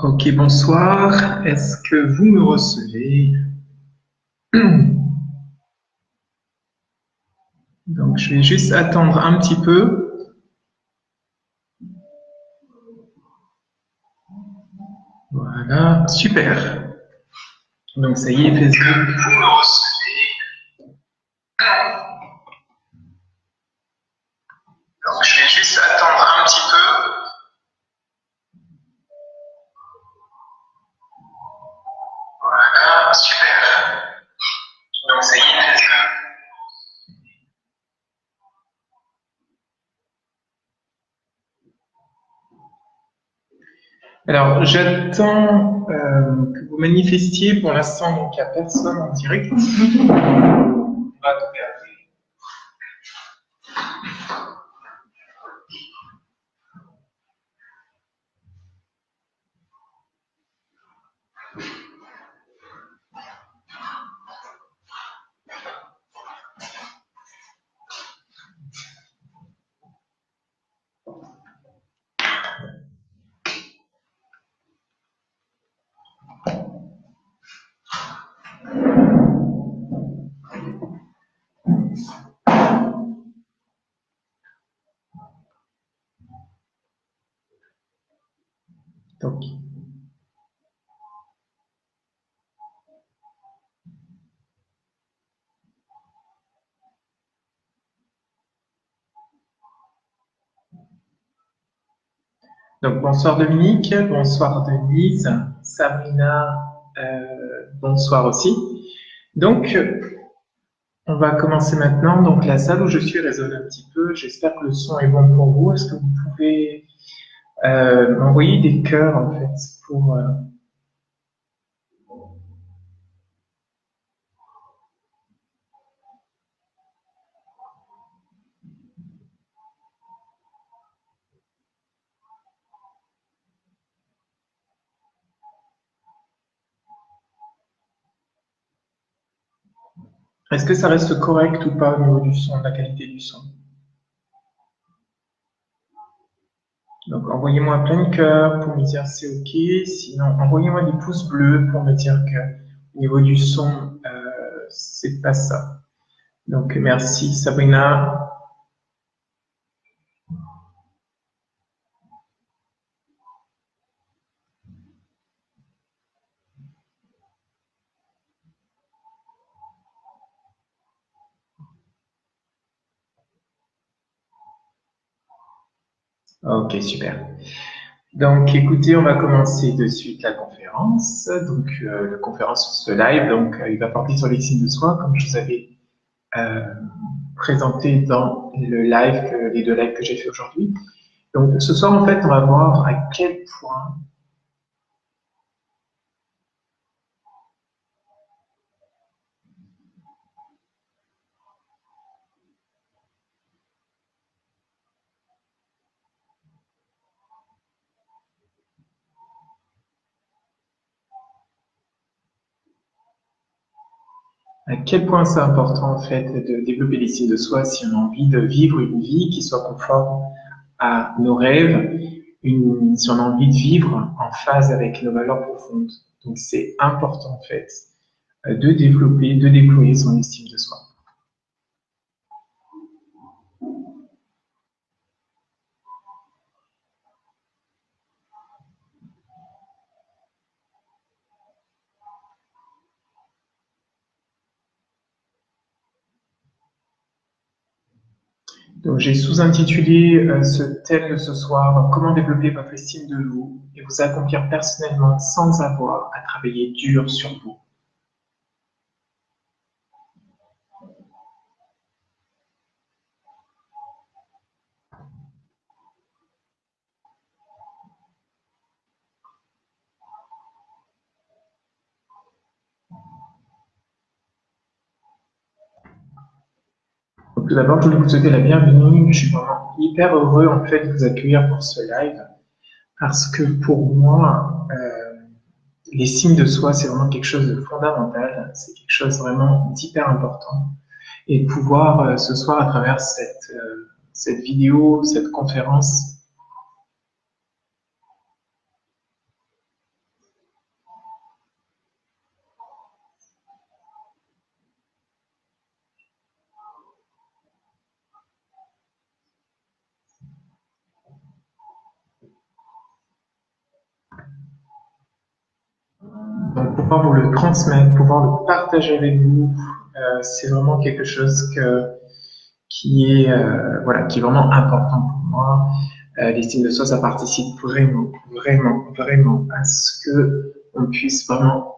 Ok, bonsoir. Est-ce que vous me recevez? Donc, je vais juste attendre un petit peu. Voilà, super. Donc, ça y est, Facebook. Vous me recevez? Donc, je vais juste attendre un petit peu. Voilà, super. Donc, ça y est, Facebook. Alors, j'attends que vous manifestiez. Pour l'instant, donc, il n'y a personne en direct. On va attendre. Donc, bonsoir Dominique, bonsoir Denise, Sabrina, bonsoir aussi. Donc, on va commencer maintenant. Donc, la salle où je suis résonne un petit peu. J'espère que le son est bon pour vous. Est-ce que vous pouvez m'envoyer des cœurs, en fait, pour... Est-ce que ça reste correct ou pas au niveau du son, de la qualité du son? Donc, envoyez-moi plein de cœurs pour me dire c'est OK. Sinon, envoyez-moi des pouces bleus pour me dire que au niveau du son, c'est pas ça. Donc, merci Sabrina. Ok, super. Donc, écoutez, on va commencer de suite la conférence. Donc, la conférence, ce live, donc, il va porter sur les signes de soi, comme je vous avais euh, présenté dans le live, les deux lives que j'ai fait aujourd'hui. Donc, ce soir, en fait, on va voir à quel point c'est important en fait de développer les signes de soi si on a envie de vivre une vie qui soit conforme à nos rêves, si on a envie de vivre en phase avec nos valeurs profondes. Donc c'est important en fait de développer, de déployer son estime de soi. Donc j'ai sous-intitulé ce thème de ce soir, comment développer votre estime de vous et vous accomplir personnellement sans avoir à travailler dur sur vous. Donc, tout d'abord, je voulais vous souhaiter la bienvenue. Je suis vraiment hyper heureux en fait de vous accueillir pour ce live parce que pour moi, les signes de soi, c'est vraiment quelque chose de fondamental. C'est quelque chose vraiment d'hyper important. Et de pouvoir ce soir, à travers cette vidéo, cette conférence, pouvoir vous le transmettre, pouvoir le partager avec vous, c'est vraiment quelque chose qui est voilà, qui est vraiment important pour moi. L'estime de soi, ça participe vraiment, vraiment, vraiment à ce que on puisse vraiment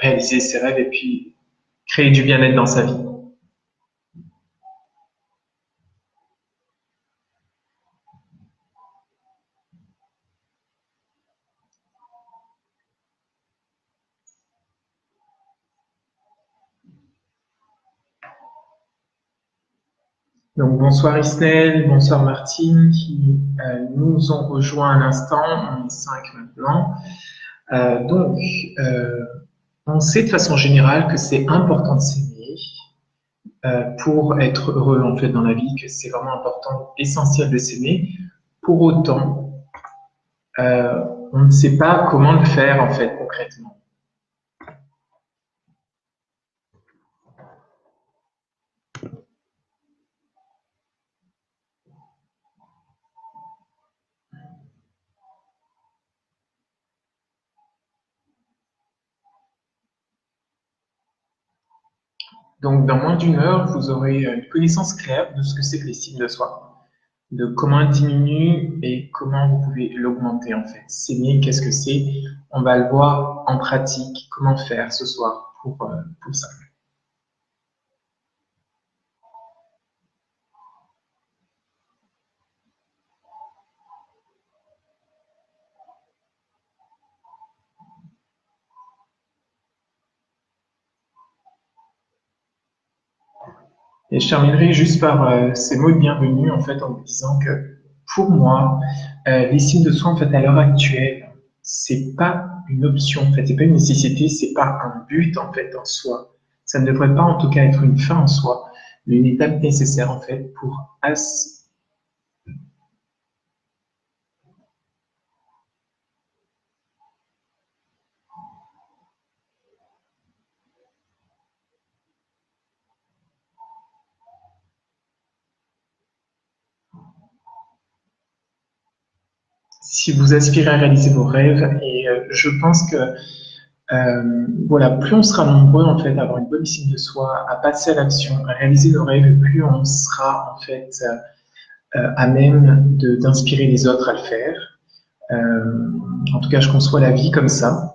réaliser ses rêves et puis créer du bien-être dans sa vie. Donc bonsoir Isnel, bonsoir Martine qui nous ont rejoints à l'instant, on est 5 maintenant. Donc on sait de façon générale que c'est important de s'aimer pour être heureux en fait dans la vie, que c'est vraiment important, essentiel de s'aimer. Pour autant, on ne sait pas comment le faire en fait concrètement. Donc dans moins d'une heure, vous aurez une connaissance claire de ce que c'est que l'estime de soi, de comment elle diminue et comment vous pouvez l'augmenter en fait. S'aimer, qu'est-ce que c'est? On va le voir en pratique, comment faire ce soir pour ça. Et je terminerai juste par ces mots de bienvenue en fait en vous disant que pour moi, l'estime de soi en fait à l'heure actuelle, c'est pas une option en fait, c'est pas une nécessité, c'est pas un but en fait en soi. Ça ne devrait pas en tout cas être une fin en soi, mais une étape nécessaire en fait pour si vous aspirez à réaliser vos rêves et je pense que voilà, plus on sera nombreux en fait à avoir une bonne estime de soi, à passer à l'action, à réaliser nos rêves, plus on sera en fait à même d'inspirer les autres à le faire. En tout cas, je conçois la vie comme ça.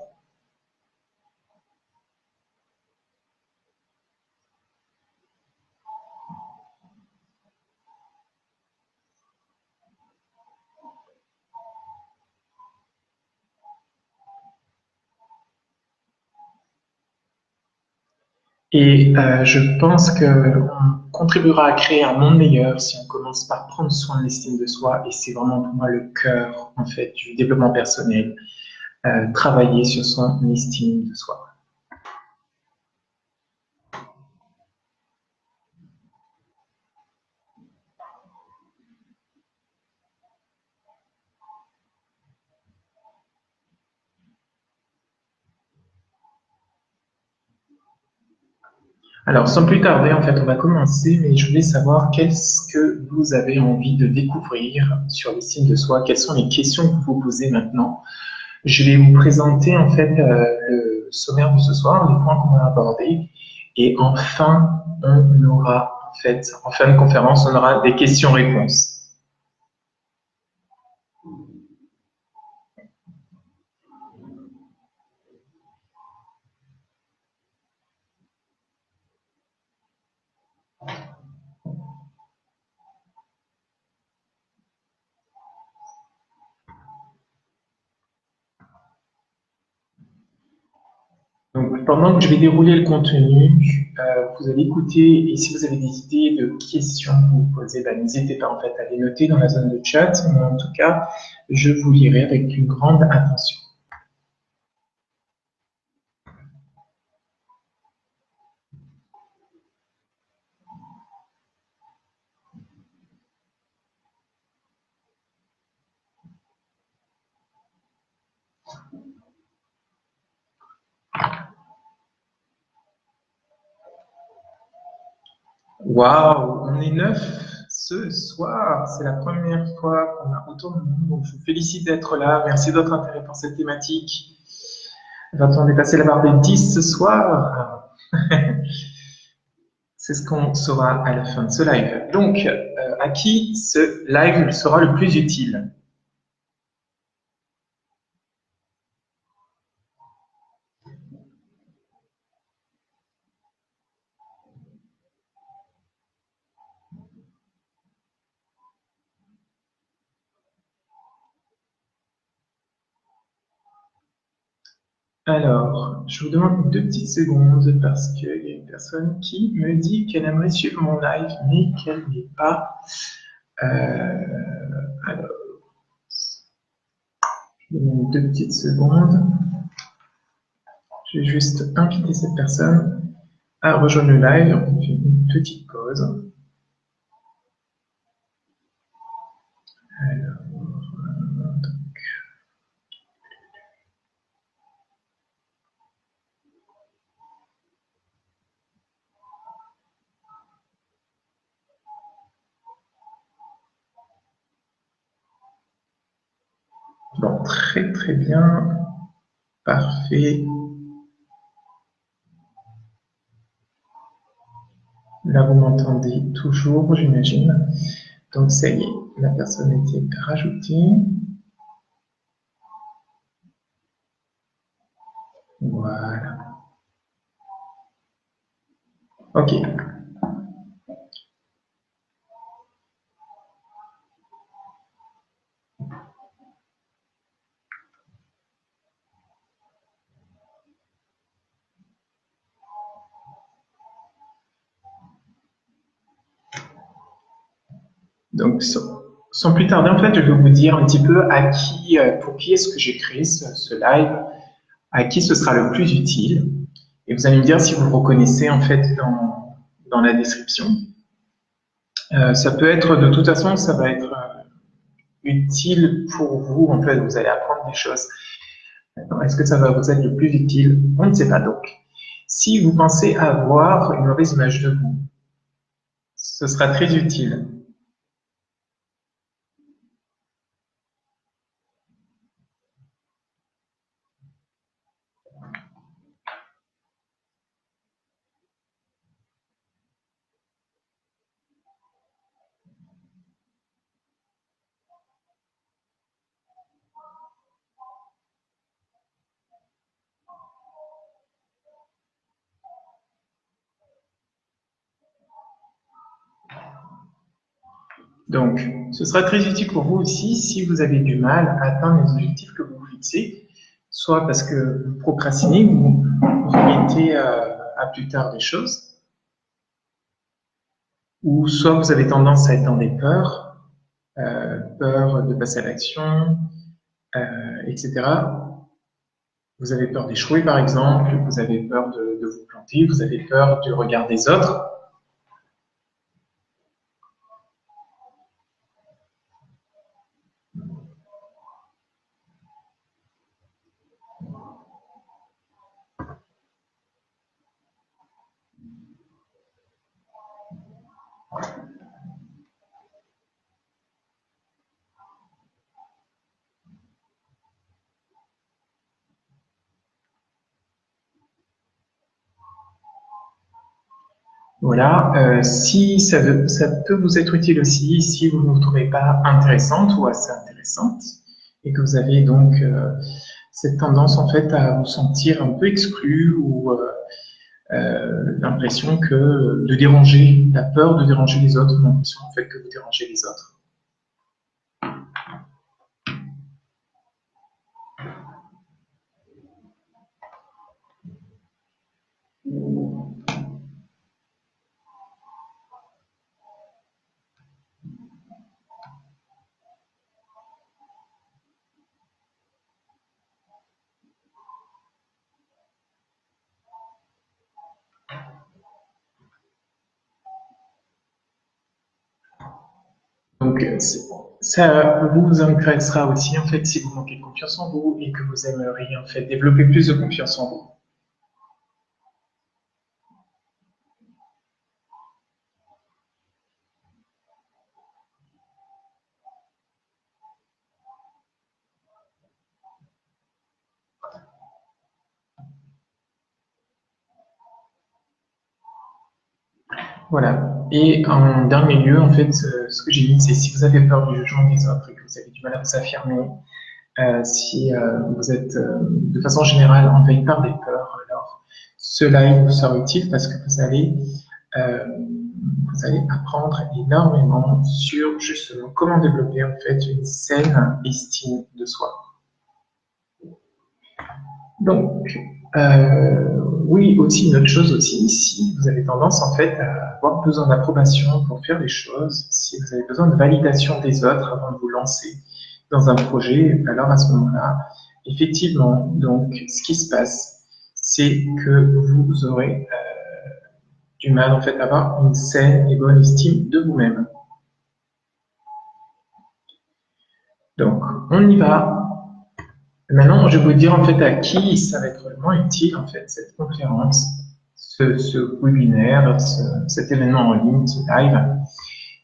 Et je pense qu'on contribuera à créer un monde meilleur si on commence par prendre soin de l'estime de soi. Et c'est vraiment pour moi le cœur en fait du développement personnel, travailler sur son estime de soi. Alors, sans plus tarder, en fait, on va commencer, mais je voulais savoir qu'est-ce que vous avez envie de découvrir sur l'estime de soi, quelles sont les questions que vous vous posez maintenant. Je vais vous présenter, en fait, le sommaire de ce soir, les points qu'on va aborder, et enfin, on aura, en fait, en fin de conférence, on aura des questions-réponses. Donc, pendant que je vais dérouler le contenu, vous allez écouter et si vous avez des idées de questions que vous posez, ben, n'hésitez pas en fait à les noter dans la zone de chat. Mais en tout cas, je vous lirai avec une grande attention. Waouh, on est 9 ce soir. C'est la première fois qu'on a autant de monde. Donc, je vous félicite d'être là. Merci de votre intérêt pour cette thématique. Va-t-on dépasser la barre des 10 ce soir? C'est ce qu'on saura à la fin de ce live. Donc, à qui ce live sera le plus utile? Alors, je vous demande 2 petites secondes parce qu'il y a une personne qui me dit qu'elle aimerait suivre mon live, mais qu'elle n'est pas. Alors, je vous demande 2 petites secondes. Je vais juste inviter cette personne à rejoindre le live. On fait une petite pause. Alors, bon, très très bien. Parfait. Là, vous m'entendez toujours, j'imagine. Donc, ça y est, la personne a été rajoutée. Voilà. OK. Donc, sans plus tarder, en fait, je vais vous dire un petit peu à qui, pour qui est-ce que j'ai créé ce live, à qui ce sera le plus utile. Et vous allez me dire si vous le reconnaissez, en fait, dans la description. Ça peut être, de toute façon, ça va être utile pour vous. En fait, vous allez apprendre des choses. Maintenant, est-ce que ça va vous être le plus utile? On ne sait pas. Donc, si vous pensez avoir une mauvaise image de vous, ce sera très utile. Donc, ce sera très utile pour vous aussi si vous avez du mal à atteindre les objectifs que vous vous fixez, soit parce que vous procrastinez ou vous remettez à plus tard des choses, ou soit vous avez tendance à être dans des peurs, peur de passer à l'action, etc. Vous avez peur d'échouer, par exemple, vous avez peur de vous planter, vous avez peur du regard des autres. Voilà, si ça peut vous être utile aussi, si vous ne vous trouvez pas intéressante ou assez intéressante, et que vous avez donc cette tendance en fait à vous sentir un peu exclu ou l'impression que de déranger, la peur de déranger les autres, l'impression en fait que vous dérangez les autres. Donc ça vous intéressera aussi en fait si vous manquez de confiance en vous et que vous aimeriez en fait développer plus de confiance en vous. Voilà. Et en dernier lieu, en fait, ce que j'ai dit, c'est si vous avez peur du jugement des autres et que vous avez du mal à vous affirmer, si vous êtes de façon générale envahi par des peurs, alors cela il vous sera utile parce que euh, vous allez apprendre énormément sur justement comment développer en fait une saine estime de soi. Donc, oui, aussi une autre chose aussi, si vous avez tendance en fait à avoir besoin d'approbation pour faire les choses, si vous avez besoin de validation des autres avant de vous lancer dans un projet, alors à ce moment-là, effectivement, donc ce qui se passe, c'est que vous aurez du mal en fait à avoir une saine et bonne estime de vous-même. Donc, on y va. Maintenant, je vais vous dire en fait à qui ça va être vraiment utile en fait cette conférence, ce webinaire, cet événement en ligne, ce live.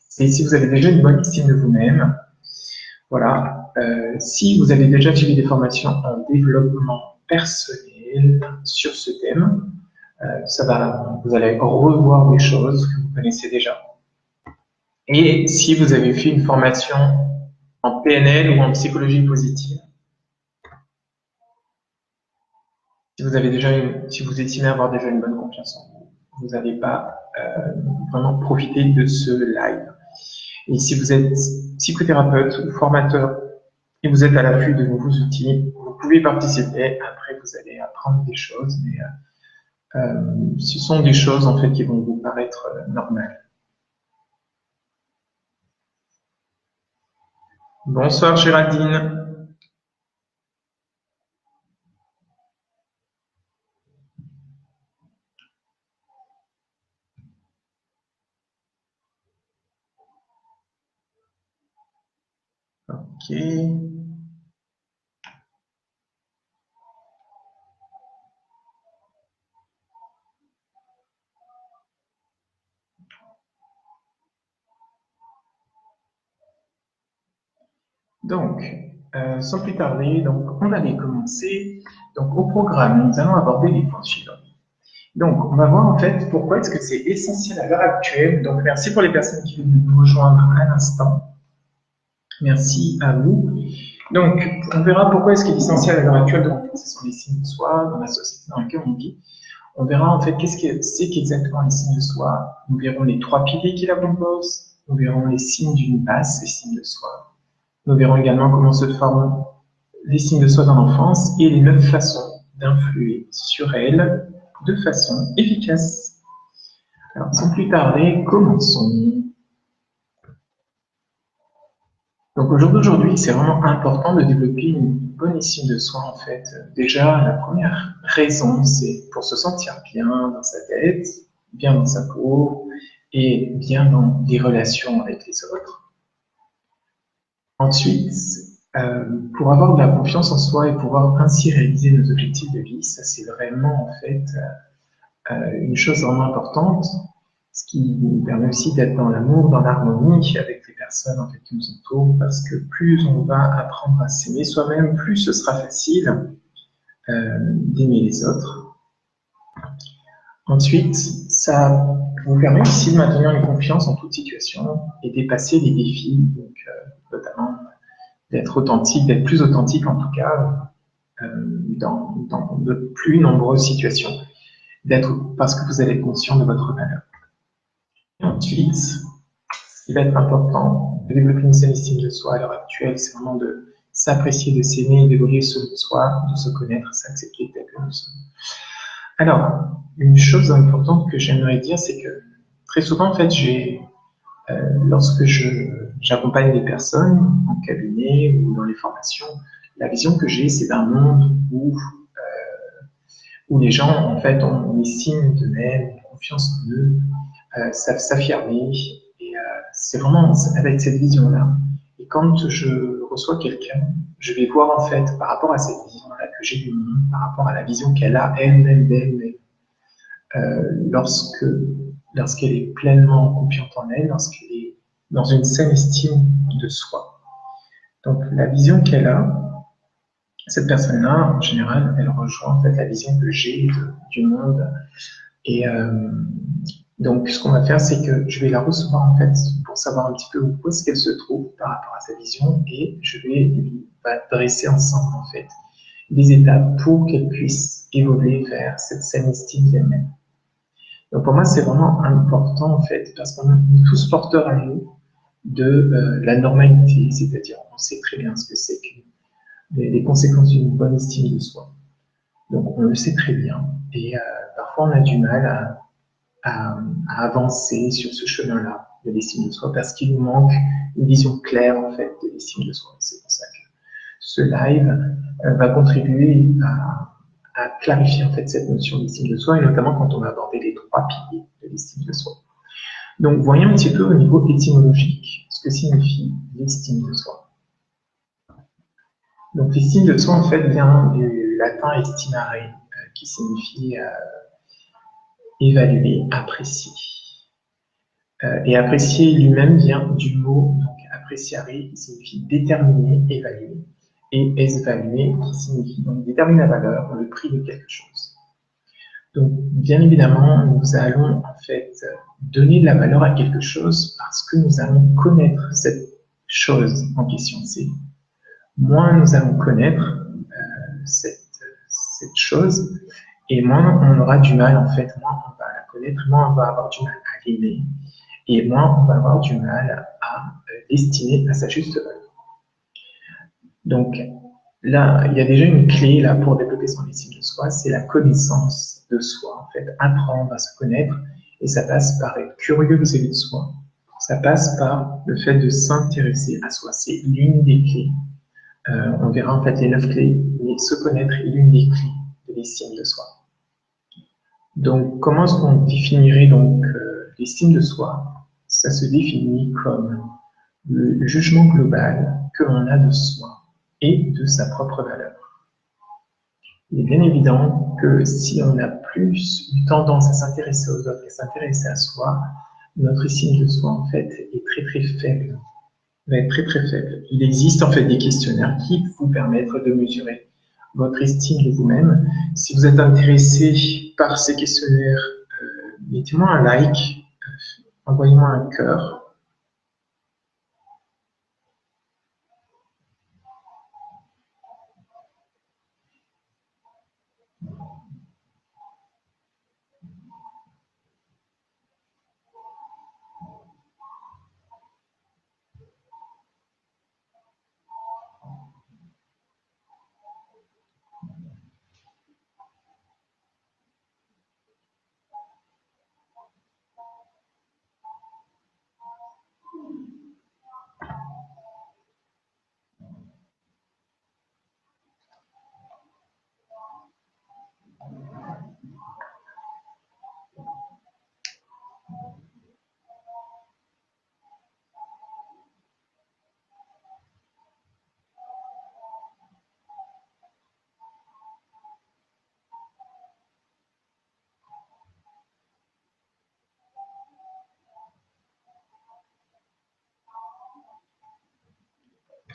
C'est si vous avez déjà une bonne estime de vous-même, voilà. Si vous avez déjà suivi des formations en développement personnel sur ce thème, vous allez revoir des choses que vous connaissez déjà. Et si vous avez fait une formation en PNL ou en psychologie positive, si vous estimez avoir déjà une bonne confiance en vous, vous n'allez pas vraiment profiter de ce live. Et si vous êtes psychothérapeute ou formateur et vous êtes à l'affût de nouveaux outils, vous pouvez participer. Après, vous allez apprendre des choses, mais ce sont des choses en fait qui vont vous paraître normales. Bonsoir Géraldine. Ok. Donc, sans plus tarder, donc on va aller commencer. Donc, au programme, nous allons aborder les points suivants. Donc, on va voir en fait pourquoi est-ce que c'est essentiel à l'heure actuelle. Donc, merci pour les personnes qui viennent nous rejoindre à l'instant. Merci à vous. Donc, on verra pourquoi est-ce qu'il est essentiel à l'heure actuelle de renforcer son estime de soi dans la société dans laquelle on vit. On verra en fait qu'est-ce que c'est qu'exactement l'estime de soi. Nous verrons les 3 piliers qui la composent. Nous verrons les signes d'une basse estime de soi. Nous verrons également comment se forme l'estime de soi dans l'enfance et les 9 façons d'influer sur elle de façon efficace. Alors, sans plus tarder, commençons. Donc, au jour d'aujourd'hui, c'est vraiment important de développer une bonne estime de soi, en fait. Déjà, la première raison, c'est pour se sentir bien dans sa tête, bien dans sa peau et bien dans les relations avec les autres. Ensuite, pour avoir de la confiance en soi et pouvoir ainsi réaliser nos objectifs de vie, ça c'est vraiment en fait une chose vraiment importante, ce qui nous permet aussi d'être dans l'amour, dans l'harmonie avec les personnes en fait, qui nous entourent, parce que plus on va apprendre à s'aimer soi-même, plus ce sera facile d'aimer les autres. Ensuite, ça vous permet aussi de maintenir une confiance en toute situation et dépasser les défis, donc, notamment d'être authentique, d'être plus authentique en tout cas dans de plus nombreuses situations, parce que vous allez être conscient de votre valeur. Et ensuite, ce qui va être important de développer une saine estime de soi à l'heure actuelle, c'est vraiment de s'apprécier, de s'aimer, d'évoluer sur soi, de se connaître, s'accepter tel que nous sommes. Alors, une chose importante que j'aimerais dire, c'est que très souvent, en fait, lorsque j'accompagne des personnes en cabinet ou dans les formations, la vision que j'ai, c'est d'un monde où les gens, en fait, ont une estime d'eux-mêmes, une confiance en eux, savent s'affirmer. Et c'est vraiment avec cette vision-là. Et quand je reçois quelqu'un, je vais voir, en fait, par rapport à cette vision-là que j'ai du monde, par rapport à la vision qu'elle a elle-même d'elle-même, lorsqu'elle est pleinement confiante en elle, lorsqu'elle est dans une saine estime de soi. Donc, la vision qu'elle a, cette personne-là, en général, elle rejoint en fait la vision que j'ai du monde. Et Donc, ce qu'on va faire, c'est que je vais la recevoir en fait pour savoir un petit peu où est-ce qu'elle se trouve par rapport à sa vision et je vais lui dresser ensemble en fait des étapes pour qu'elle puisse évoluer vers cette saine estime d'elle-même. Donc, pour moi, c'est vraiment important en fait parce qu'on est tous porteurs à nous de la normalité, c'est-à-dire on sait très bien ce que c'est que les conséquences d'une bonne estime de soi. Donc, on le sait très bien et parfois on a du mal à avancer sur ce chemin-là de l'estime de soi parce qu'il nous manque une vision claire en fait de l'estime de soi. C'est pour ça que ce live va contribuer à clarifier en fait cette notion d'estime de soi et notamment quand on va aborder les 3 piliers de l'estime de soi. Donc voyons un petit peu au niveau étymologique ce que signifie l'estime de soi. Donc l'estime de soi en fait vient du latin estimare qui signifie évaluer, apprécier. Et apprécier lui-même vient du mot donc appreciare qui signifie déterminer, évaluer, et esvaluer qui signifie donc déterminer la valeur, le prix de quelque chose. Donc bien évidemment, nous allons en fait donner de la valeur à quelque chose parce que nous allons connaître cette chose en question. C'est moins nous allons connaître cette chose et moins on aura du mal en fait, moins on va la connaître, moins on va avoir du mal à l'aimer. Et moins on va avoir du mal à l'estimer à sa juste valeur. Donc là, il y a déjà une clé là pour développer son estime de soi, c'est la connaissance de soi. En fait, apprendre à se connaître, et ça passe par être curieux vis-à-vis de soi. Ça passe par le fait de s'intéresser à soi. C'est l'une des clés. On verra en fait les 9 clés, mais se connaître est l'une des clés de l'estime de soi. Donc, comment est-ce qu'on définirait donc l'estime de soi? Ça se définit comme le jugement global que l'on a de soi et de sa propre valeur. Il est bien évident que si on a plus une tendance à s'intéresser aux autres et s'intéresser à soi, notre estime de soi en fait est très très faible. Va être très très faible. Il existe en fait des questionnaires qui vous permettent de mesurer votre estime de vous-même. Si vous êtes intéressé par ces questionnaires, mettez-moi un like, envoyez-moi un cœur.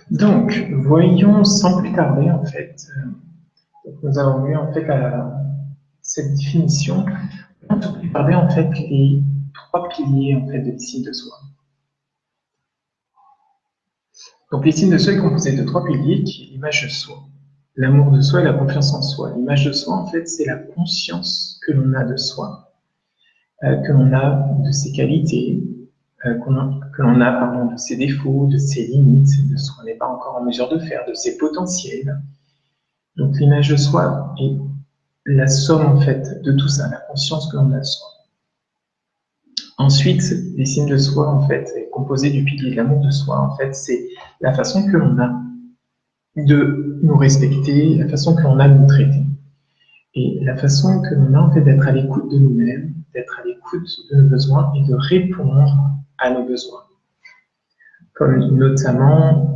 Donc, voyons sans plus tarder en fait. Nous avons vu en fait cette définition. Sans plus tarder en fait les 3 piliers en fait de l'estime de soi. Donc l'estime de soi est composée de 3 piliers qui est l'image de soi, l'amour de soi et la confiance en soi. L'image de soi en fait c'est la conscience que l'on a de soi, que l'on a de ses qualités, que l'on a pardon, de ses défauts, de ses limites, de ce qu'on n'est pas encore en mesure de faire, de ses potentiels. Donc l'image de soi est la somme en fait de tout ça, la conscience que l'on a de soi. Ensuite, l'estime de soi en fait est composée du pilier de l'amour de soi. En fait, c'est la façon que l'on a de nous respecter, la façon que l'on a de nous traiter. Et la façon que l'on a en fait d'être à l'écoute de nous-mêmes, d'être à l'écoute de nos besoins et de répondre à nos besoins. Comme notamment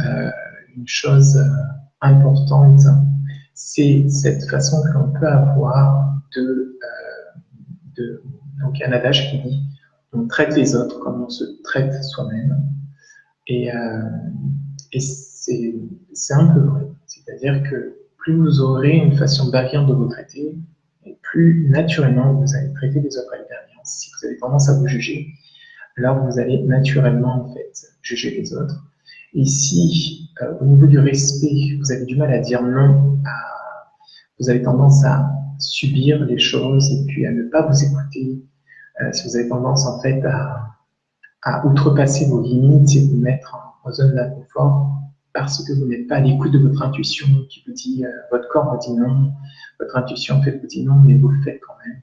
une chose importante, c'est cette façon que l'on peut avoir donc il y a un adage qui dit on traite les autres comme on se traite soi-même. Et c'est un peu vrai. C'est-à-dire que plus vous aurez une façon bienveillante de vous traiter, et plus naturellement vous allez traiter les autres avec bienveillance. si vous avez tendance à vous juger, alors vous allez naturellement en fait juger les autres. Et si au niveau du respect, vous avez du mal à dire non, vous avez tendance à subir les choses et puis à ne pas vous écouter, si vous avez tendance en fait à outrepasser vos limites et vous mettre en zone d'inconfort parce que vous n'êtes pas à l'écoute de votre intuition qui vous dit, votre corps vous dit non, votre intuition fait vous dit non, mais vous le faites quand même.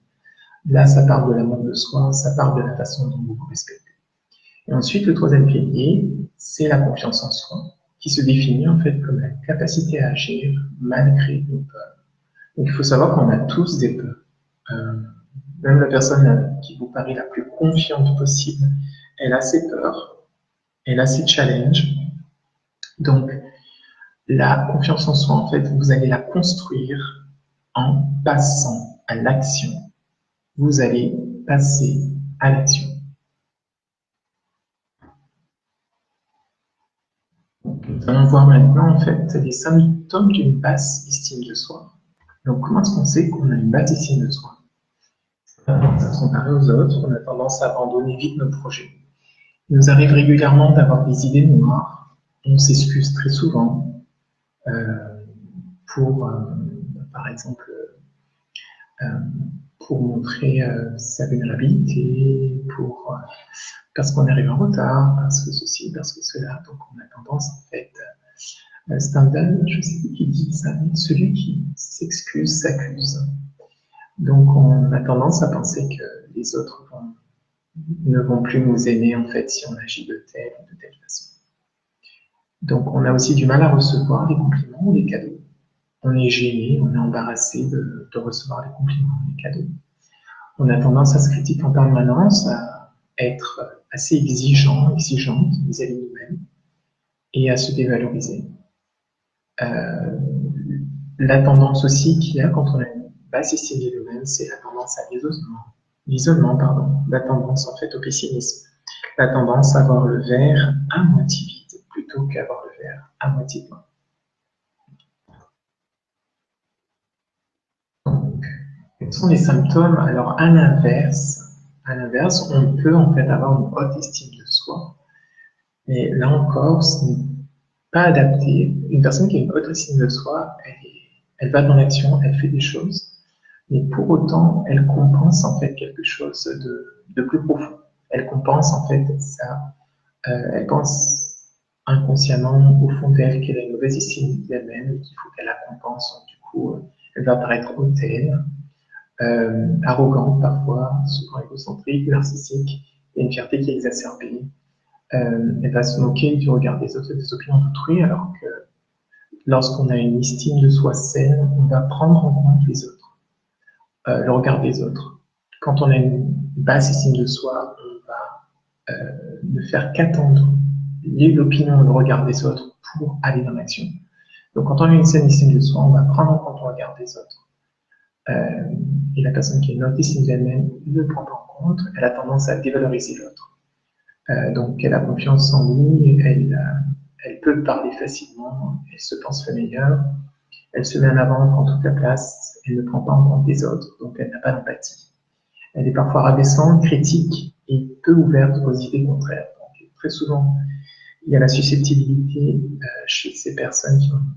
Là, ça parle de l'amour de soi, ça parle de la façon dont vous vous respectez. Et ensuite, le troisième pilier, c'est la confiance en soi, qui se définit en fait comme la capacité à agir malgré nos peurs. Donc, il faut savoir qu'on a tous des peurs. Même la personne qui vous paraît la plus confiante possible, elle a ses peurs, elle a ses challenges. Donc, la confiance en soi, en fait, vous allez la construire en passant à l'action. Vous allez passer à l'action. Nous allons voir maintenant, en fait, les symptômes d'une basse estime de soi. Donc, comment est-ce qu'on sait qu'on a une basse estime de soi? Comparé aux autres, on a tendance à abandonner vite nos projets. Il nous arrive régulièrement d'avoir des idées noires. On s'excuse très souvent pour, par exemple, pour montrer sa vulnérabilité, parce qu'on arrive en retard, parce que ceci, parce que cela. Donc on a tendance en fait, Stendhal, je ne sais plus qui dit ça, mais celui qui s'excuse s'accuse. Donc on a tendance à penser que les autres ne vont plus nous aimer en fait si on agit de telle ou de telle façon. Donc on a aussi du mal à recevoir les compliments ou les cadeaux. On est gêné, on est embarrassé de recevoir les compliments, les cadeaux. On a tendance à se critiquer en permanence, à être assez exigeante vis-à-vis de nous-mêmes et à se dévaloriser. La tendance aussi qu'il y a quand on a une basse estime de nous-mêmes, c'est la tendance à l'isolement, la tendance en fait au pessimisme, la tendance à voir le verre à moitié vide plutôt qu'à voir le verre à moitié plein. Donc, quels sont les symptômes? Alors, à l'inverse, on peut en fait avoir une haute estime de soi, mais là encore, ce n'est pas adapté. Une personne qui a une haute estime de soi, elle va dans l'action, elle fait des choses, mais pour autant, elle compense en fait quelque chose de plus profond. Elle compense en fait ça. Elle pense inconsciemment au fond d'elle qu'elle a une mauvaise estime d'elle-même et qu'il faut qu'elle la compense. Donc, du coup, elle va paraître hautaine, arrogante parfois, souvent égocentrique, narcissique, et une fierté qui est exacerbée. Elle va se moquer du regard des autres et des opinions d'autrui, alors que lorsqu'on a une estime de soi saine, on va prendre en compte les autres, le regard des autres. Quand on a une basse estime de soi, on va ne faire qu'attendre l'opinion, le regard des autres pour aller dans l'action. Donc quand on a une saine estime de soi, on va prendre en compte le regard des autres. Et la personne qui a une haute estime d'elle-même ne prend pas en compte, elle a tendance à dévaloriser l'autre. Donc elle a confiance en lui, elle peut parler facilement, elle se pense la meilleure, elle se met en avant, prend toute la place, elle ne prend pas en compte les autres, donc elle n'a pas d'empathie. Elle est parfois rabaissante, critique et peu ouverte aux idées contraires. Donc, très souvent, il y a la susceptibilité chez ces personnes qui ont une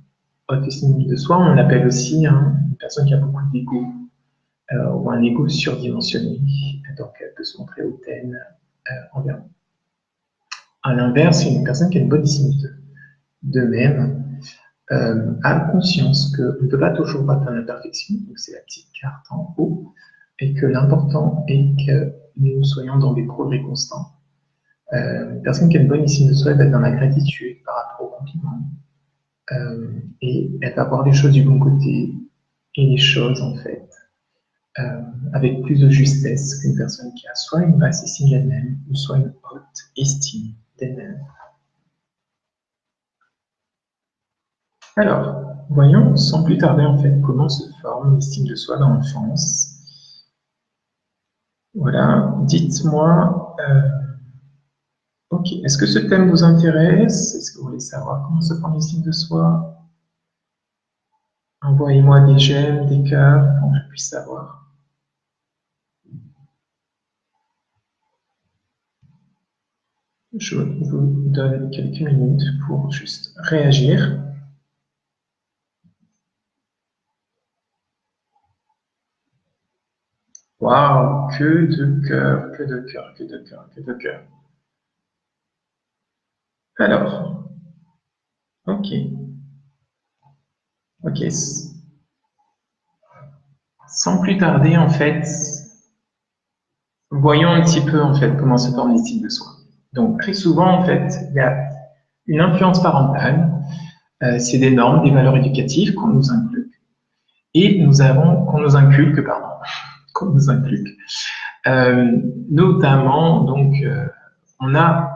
haute estime de soi. On l'appelle aussi une personne qui a beaucoup d'ego ou un ego surdimensionné. Donc, elle peut se montrer hautaine envers nous. À l'inverse, une personne qui a une bonne estime d'eux-mêmes a conscience qu'on ne peut pas toujours atteindre la perfection, donc c'est la petite carte en haut, et que l'important est que nous soyons dans des progrès constants. Une personne qui a une bonne estime de soi, elle va être dans la gratitude par rapport aux compliments, et elle va voir les choses du bon côté et les choses en fait avec plus de justesse qu'une personne qui a soit une basse estime d'elle-même ou soit une haute estime d'elle-même. Alors, voyons sans plus tarder en fait comment se forme l'estime de soi dans l'enfance. Voilà, dites-moi, ok, est-ce que ce thème vous intéresse? Est-ce que vous voulez savoir comment se forme l'estime de soi? Envoyez-moi des j'aime, des cœurs, pour que je puisse savoir. Je vous donne quelques minutes pour juste réagir. Waouh, que de cœur, que de cœur, que de cœur, que de cœur. Alors, ok, ok. Sans plus tarder, en fait, voyons un petit peu, en fait, comment se forme l'estime de soi. Donc, très souvent, en fait, il y a une influence parentale. C'est des normes, des valeurs éducatives qu'on nous inculque. Et nous avons, qu'on nous inculque, pardon, qu'on nous inculque. Notamment, donc, on a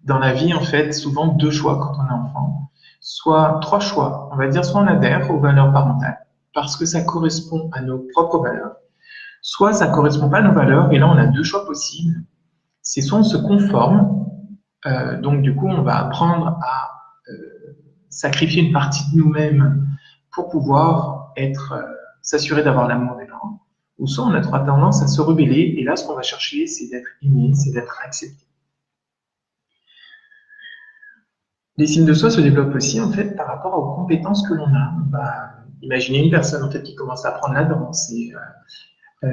dans la vie, en fait, souvent deux choix quand on est enfant. Soit trois choix. On va dire, soit on adhère aux valeurs parentales parce que ça correspond à nos propres valeurs. Soit ça correspond pas à nos valeurs et là, on a deux choix possibles. C'est soit on se conforme, donc du coup, on va apprendre à sacrifier une partie de nous-mêmes pour pouvoir être, s'assurer d'avoir l'amour des parents. Ou soit on a trop tendance à se rebeller et là, ce qu'on va chercher, c'est d'être aimé, c'est d'être accepté. L'estime de soi se développe aussi en fait par rapport aux compétences que l'on a. Bah, imaginez une personne en fait qui commence à apprendre la danse et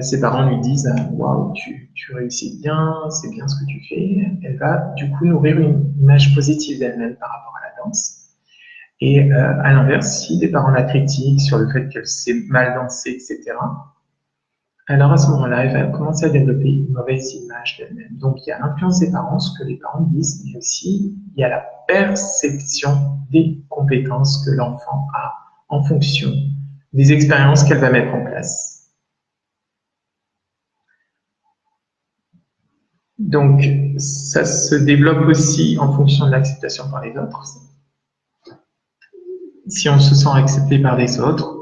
ses parents lui disent waouh, tu réussis bien, c'est bien ce que tu fais. Elle va du coup nourrir une image positive d'elle-même par rapport à la danse. Et à l'inverse, si des parents la critiquent sur le fait qu'elle sait mal danser, etc., alors à ce moment-là, elle va commencer à développer une mauvaise image d'elle-même. Donc il y a l'influence des parents, ce que les parents disent, mais aussi il y a la perception des compétences que l'enfant a en fonction des expériences qu'elle va mettre en place. Donc ça se développe aussi en fonction de l'acceptation par les autres. Si on se sent accepté par les autres,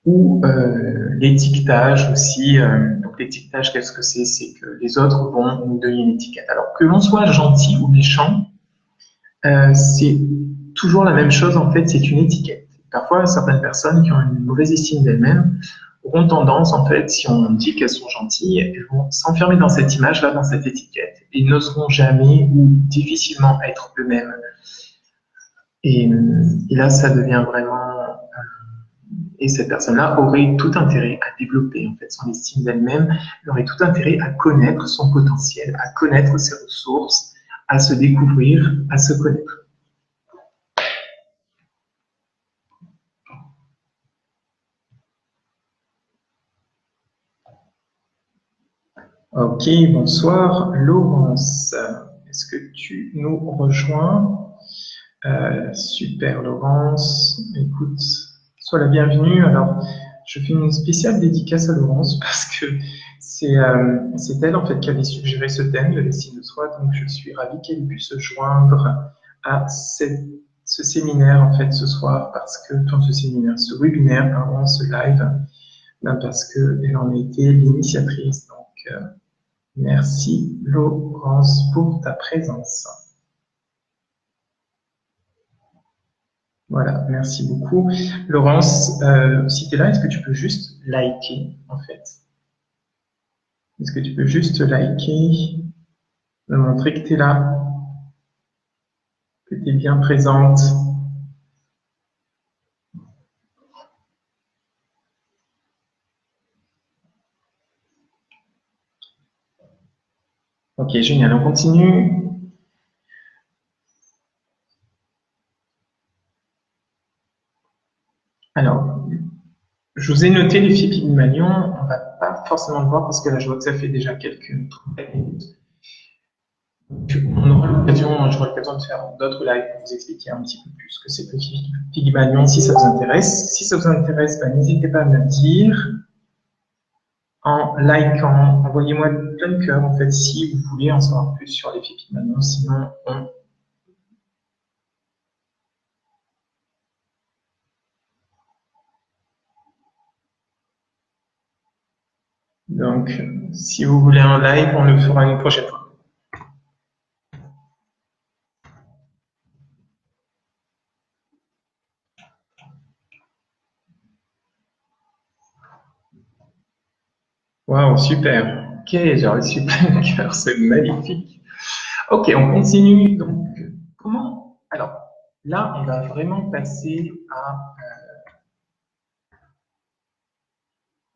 ou l'étiquetage aussi. Donc l'étiquetage, qu'est-ce que c'est? C'est que les autres vont nous donner une étiquette. Alors que l'on soit gentil ou méchant, c'est toujours la même chose en fait, c'est une étiquette. Parfois, certaines personnes qui ont une mauvaise estime d'elles-mêmes auront tendance, en fait, si on dit qu'elles sont gentilles, elles vont s'enfermer dans cette image-là, dans cette étiquette, et n'oseront jamais ou difficilement être eux-mêmes. Et là, ça devient vraiment et cette personne-là aurait tout intérêt à développer en fait son estime d'elle-même, elle aurait tout intérêt à connaître son potentiel, à connaître ses ressources, à se découvrir, à se connaître. Ok, bonsoir Laurence. Est-ce que tu nous rejoins? Super Laurence. Écoute, sois la bienvenue. Alors, je fais une spéciale dédicace à Laurence parce que c'est elle en fait qui avait suggéré ce thème de l'estime de soi. Donc, je suis ravie qu'elle ait pu se joindre à ce séminaire en fait ce soir parce que dans ce séminaire, ce webinaire, pardon, ce live, parce que elle en a été l'initiatrice. Donc, merci Laurence pour ta présence. Voilà, merci beaucoup. Laurence, si tu es là, est-ce que tu peux juste liker, en fait? Est-ce que tu peux juste liker, me montrer que tu es là, que tu es bien présente? Ok, génial, on continue. Alors, je vous ai noté les filles Pygmalion, on va pas forcément le voir parce que là, je vois que ça fait déjà quelques trentaines de minutes. On aura l'occasion, j'aurai l'occasion de faire d'autres lives pour vous expliquer un petit peu plus ce que c'est que Pygmalion si ça vous intéresse. Si ça vous intéresse, bah, n'hésitez pas à me le dire en likant, envoyez-moi plein de cœurs en fait si vous voulez en savoir plus sur les Pygmalion, sinon on... Donc, si vous voulez un live, on le fera une prochaine fois. Waouh, super. Ok, j'ai reçu plein de cœurs, c'est magnifique. Ok, on continue. Donc, comment? Alors, là, on va vraiment passer à.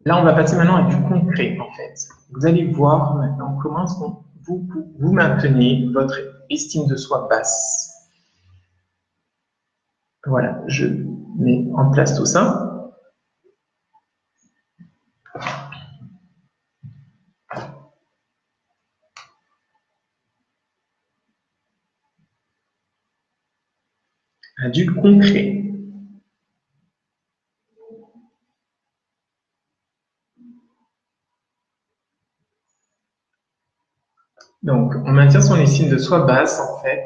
Là, on va passer maintenant à du concret, en fait. Vous allez voir maintenant comment est-ce qu'on- vous maintenez votre estime de soi basse. Voilà, je mets en place tout ça. À du concret. Donc, on maintient son estime de soi basse, en fait,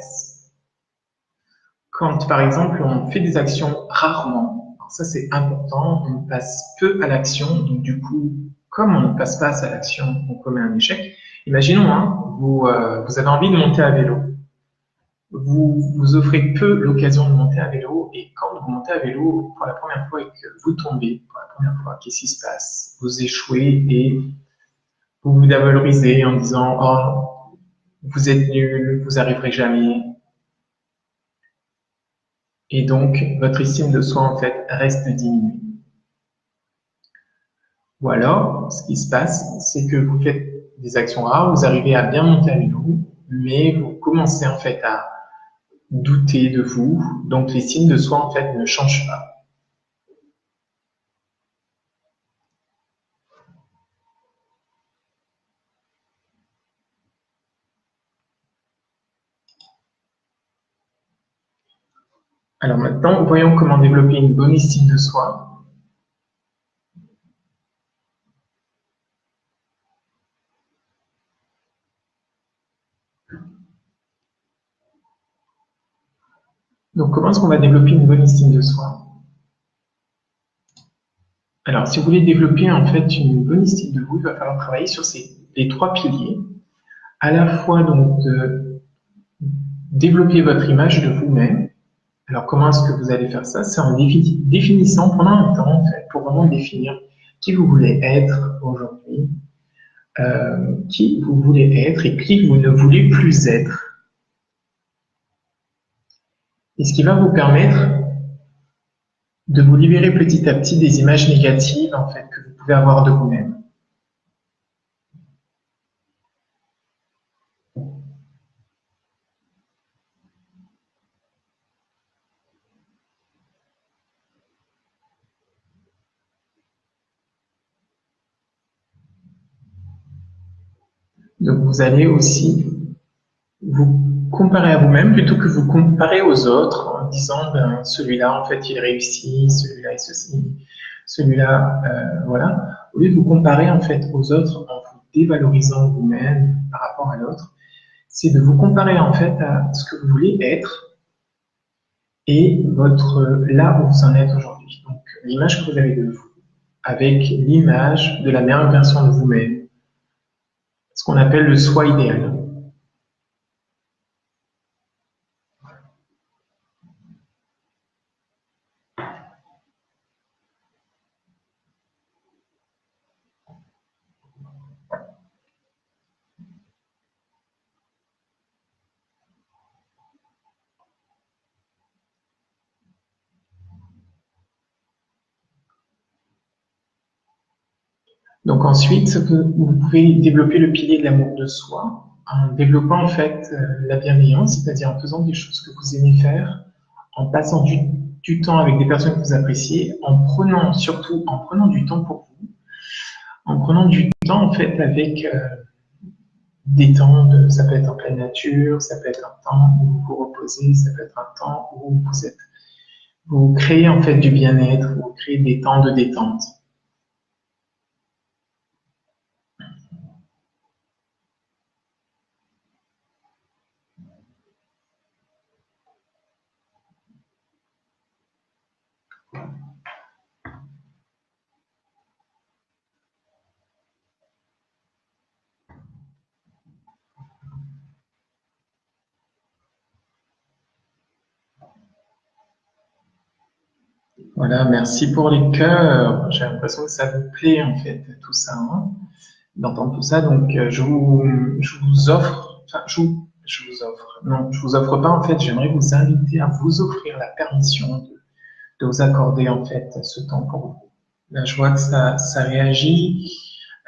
quand, par exemple, on fait des actions rarement. Alors ça, c'est important. On passe peu à l'action. Donc, du coup, comme on ne passe pas à l'action, on commet un échec. Imaginons, hein, vous avez envie de monter à vélo. Vous offrez peu l'occasion de monter à vélo et quand vous montez à vélo pour la première fois et que vous tombez pour la première fois, qu'est-ce qui se passe? Vous échouez et vous vous dévalorisez en disant oh, vous êtes nul, vous arriverez jamais. Et donc, votre estime de soi, en fait, reste diminuée. Ou alors, ce qui se passe, c'est que vous faites des actions rares, vous arrivez à bien monter à vélo, mais vous commencez, en fait, à douter de vous. Donc, l'estime de soi, en fait, ne change pas. Alors maintenant, voyons comment développer une bonne estime de soi. Donc, comment est-ce qu'on va développer une bonne estime de soi? Alors, si vous voulez développer en fait une bonne estime de vous, il va falloir travailler sur les trois piliers. À la fois donc de développer votre image de vous-même. Alors, comment est-ce que vous allez faire ça? C'est en définissant pendant un temps, en fait, pour vraiment définir qui vous voulez être aujourd'hui, qui vous voulez être et qui vous ne voulez plus être. Et ce qui va vous permettre de vous libérer petit à petit des images négatives en fait que vous pouvez avoir de vous-même. Donc vous allez aussi vous comparer à vous-même plutôt que vous comparer aux autres en disant ben, celui-là en fait il réussit, celui-là est ceci, celui-là voilà. Au lieu de vous comparer en fait aux autres en vous dévalorisant vous-même par rapport à l'autre, c'est de vous comparer en fait à ce que vous voulez être et votre là où vous en êtes aujourd'hui. Donc l'image que vous avez de vous avec l'image de la meilleure version de vous-même, ce qu'on appelle le soi idéal. Donc ensuite, vous pouvez développer le pilier de l'amour de soi en développant en fait la bienveillance, c'est-à-dire en faisant des choses que vous aimez faire, en passant du temps avec des personnes que vous appréciez, en prenant surtout en prenant du temps pour vous, en prenant du temps en fait avec des temps ça peut être en pleine nature, ça peut être un temps où vous vous reposez, ça peut être un temps où vous créez en fait du bien-être, vous créez des temps de détente. Voilà, merci pour les cœurs. J'ai l'impression que ça vous plaît en fait tout ça, hein, d'entendre tout ça. Donc je vous offre, enfin, je vous offre. Non, je vous offre pas en fait. J'aimerais vous inviter à vous offrir la permission de vous accorder en fait ce temps pour vous. Là, je vois que ça réagit.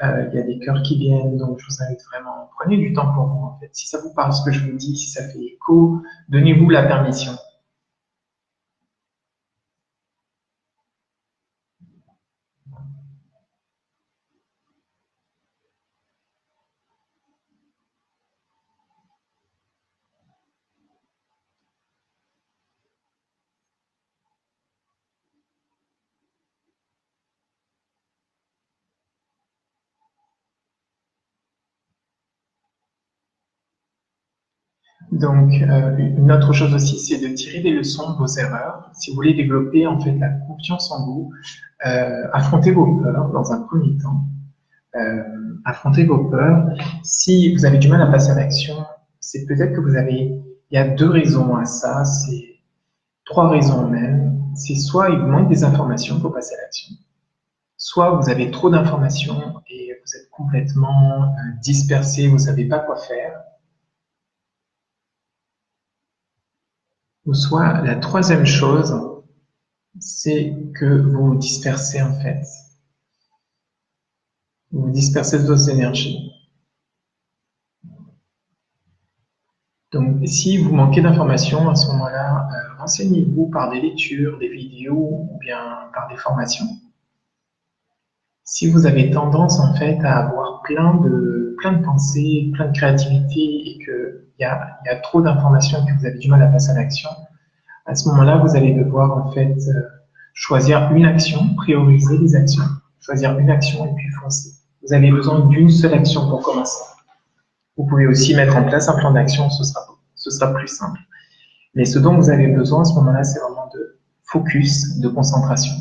Il y a des cœurs qui viennent, donc je vous invite vraiment, prenez du temps pour vous en fait. Si ça vous parle ce que je vous dis, si ça fait écho, donnez-vous la permission. Donc, une autre chose aussi, c'est de tirer des leçons de vos erreurs. Si vous voulez développer en fait la confiance en vous, affrontez vos peurs dans un premier temps. Affrontez vos peurs. Si vous avez du mal à passer à l'action, c'est peut-être que il y a deux raisons à ça, c'est trois raisons même. C'est soit il vous manque des informations pour passer à l'action, soit vous avez trop d'informations et vous êtes complètement dispersé, vous ne savez pas quoi faire, ou soit la troisième chose, c'est que vous vous dispersez en fait. Vous vous dispersez de vos énergies. Donc, si vous manquez d'informations, à ce moment-là, renseignez-vous par des lectures, des vidéos ou bien par des formations. Si vous avez tendance en fait à avoir plein de pensées, plein de créativité et il y a trop d'informations et que vous avez du mal à passer à l'action, à ce moment-là, vous allez devoir en fait choisir une action, prioriser les actions, choisir une action et puis foncer. Vous avez besoin d'une seule action pour commencer. Vous pouvez aussi mettre en place un plan d'action, ce sera plus simple. Mais ce dont vous avez besoin à ce moment-là, c'est vraiment de focus, de concentration.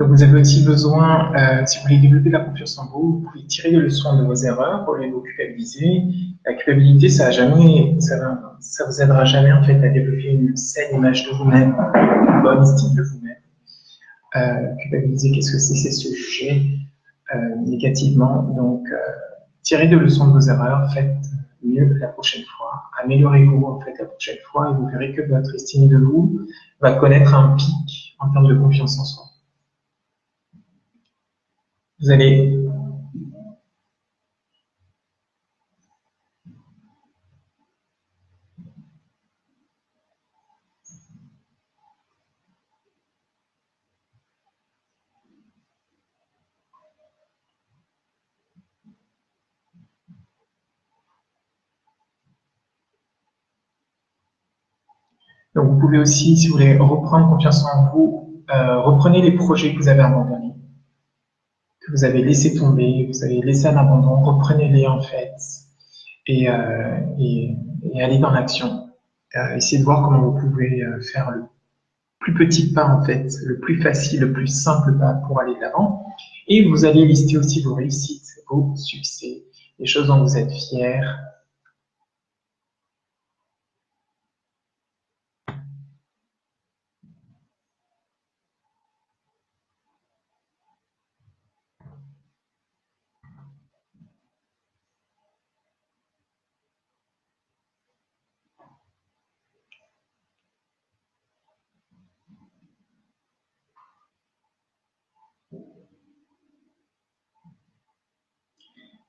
Donc, vous avez aussi besoin, si vous voulez développer la confiance en vous, vous pouvez tirer des leçons de vos erreurs pour les vous culpabiliser. La culpabilité, ça vous aidera jamais en fait à développer une saine image de vous-même, une bonne estime de vous-même. Culpabiliser, qu'est-ce que c'est? C'est se juger négativement. Donc, tirez des leçons de vos erreurs, faites mieux la prochaine fois, améliorez-vous en fait la prochaine fois et vous verrez que votre estime de vous va connaître un pic en termes de confiance en soi. Vous allez Donc, vous pouvez aussi, si vous voulez reprendre confiance en vous, reprenez les projets que vous avez abandonnés, que vous avez laissé tomber, que vous avez laissé à l'abandon, reprenez-les en fait et allez dans l'action. Essayez de voir comment vous pouvez faire le plus petit pas en fait, le plus facile, le plus simple pas pour aller de l'avant. Et vous allez lister aussi vos réussites, vos succès, les choses dont vous êtes fiers.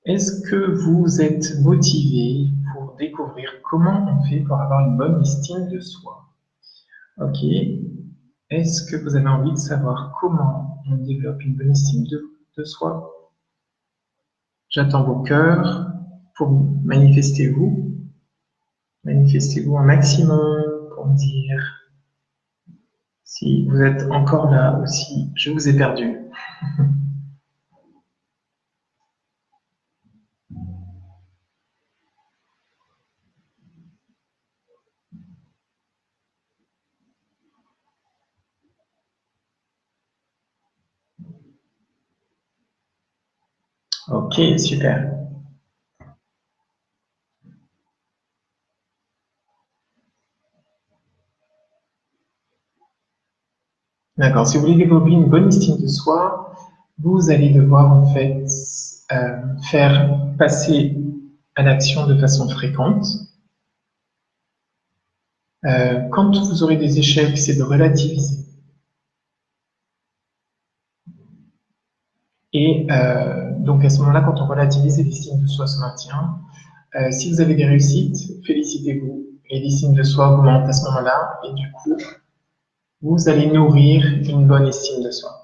Est-ce que vous êtes motivé pour découvrir comment on fait pour avoir une bonne estime de soi? Ok. Est-ce que vous avez envie de savoir comment on développe une bonne estime de soi? J'attends vos cœurs pour manifester-vous. Manifestez-vous un maximum pour me dire si vous êtes encore là ou si je vous ai perdu. Ok, super. D'accord. Si vous voulez développer une bonne estime de soi, vous allez devoir en fait faire passer à l'action de façon fréquente. Quand vous aurez des échecs, c'est de relativiser. Et donc à ce moment-là, quand on relativise et l'estime de soi se maintient, si vous avez des réussites, félicitez-vous. Et l'estime de soi augmente à ce moment-là. Et du coup, vous allez nourrir une bonne estime de soi.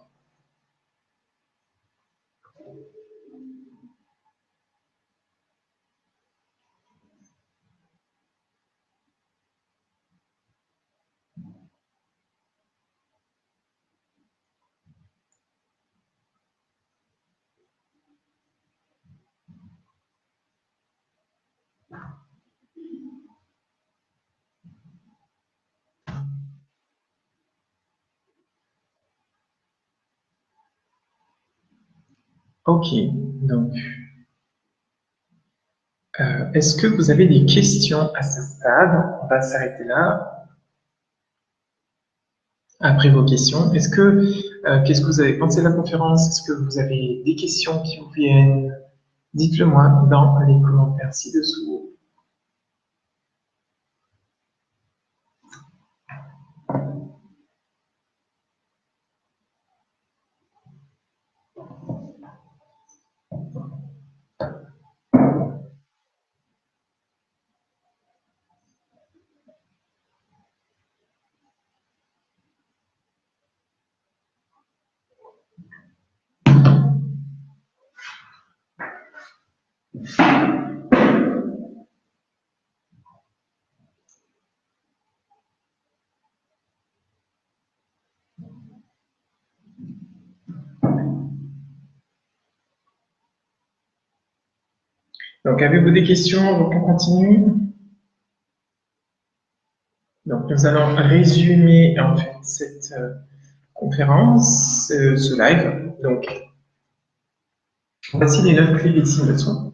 Ok, donc est-ce que vous avez des questions à ce stade? On va s'arrêter là. Après vos questions, qu'est-ce que vous avez pensé de la conférence? Est-ce que vous avez des questions qui vous viennent? Dites-le moi dans les commentaires ci-dessous. Donc, avez-vous des questions avant qu'on continue? Donc, nous allons résumer en fait cette conférence, ce live. Donc, voici les 9 clés d'estime de soi.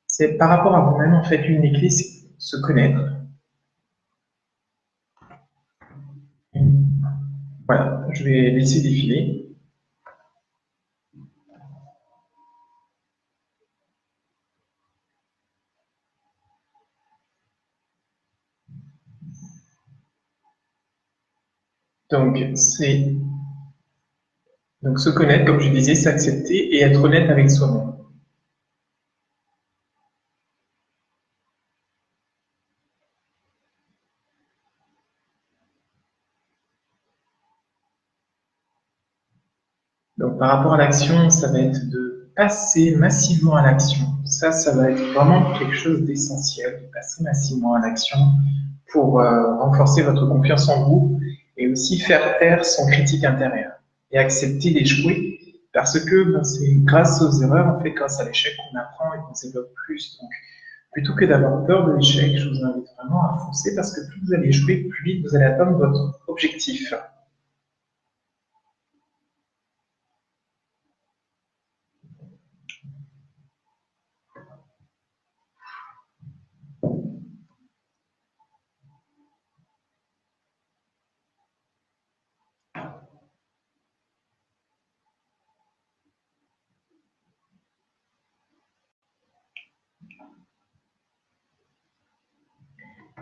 C'est par rapport à vous-même, en fait, une des clés, c'est se connaître. Voilà, je vais laisser défiler. Donc, se connaître, comme je disais, s'accepter et être honnête avec soi-même. Donc, par rapport à l'action, ça va être de passer massivement à l'action. Ça va être vraiment quelque chose d'essentiel, passer massivement à l'action pour renforcer votre confiance en vous et aussi faire taire son critique intérieure et accepter d'échouer parce que ben, c'est grâce aux erreurs, en fait, grâce à l'échec qu'on apprend et qu'on se développe plus. Donc, plutôt que d'avoir peur de l'échec, je vous invite vraiment à foncer parce que plus vous allez échouer, plus vite vous allez atteindre votre objectif.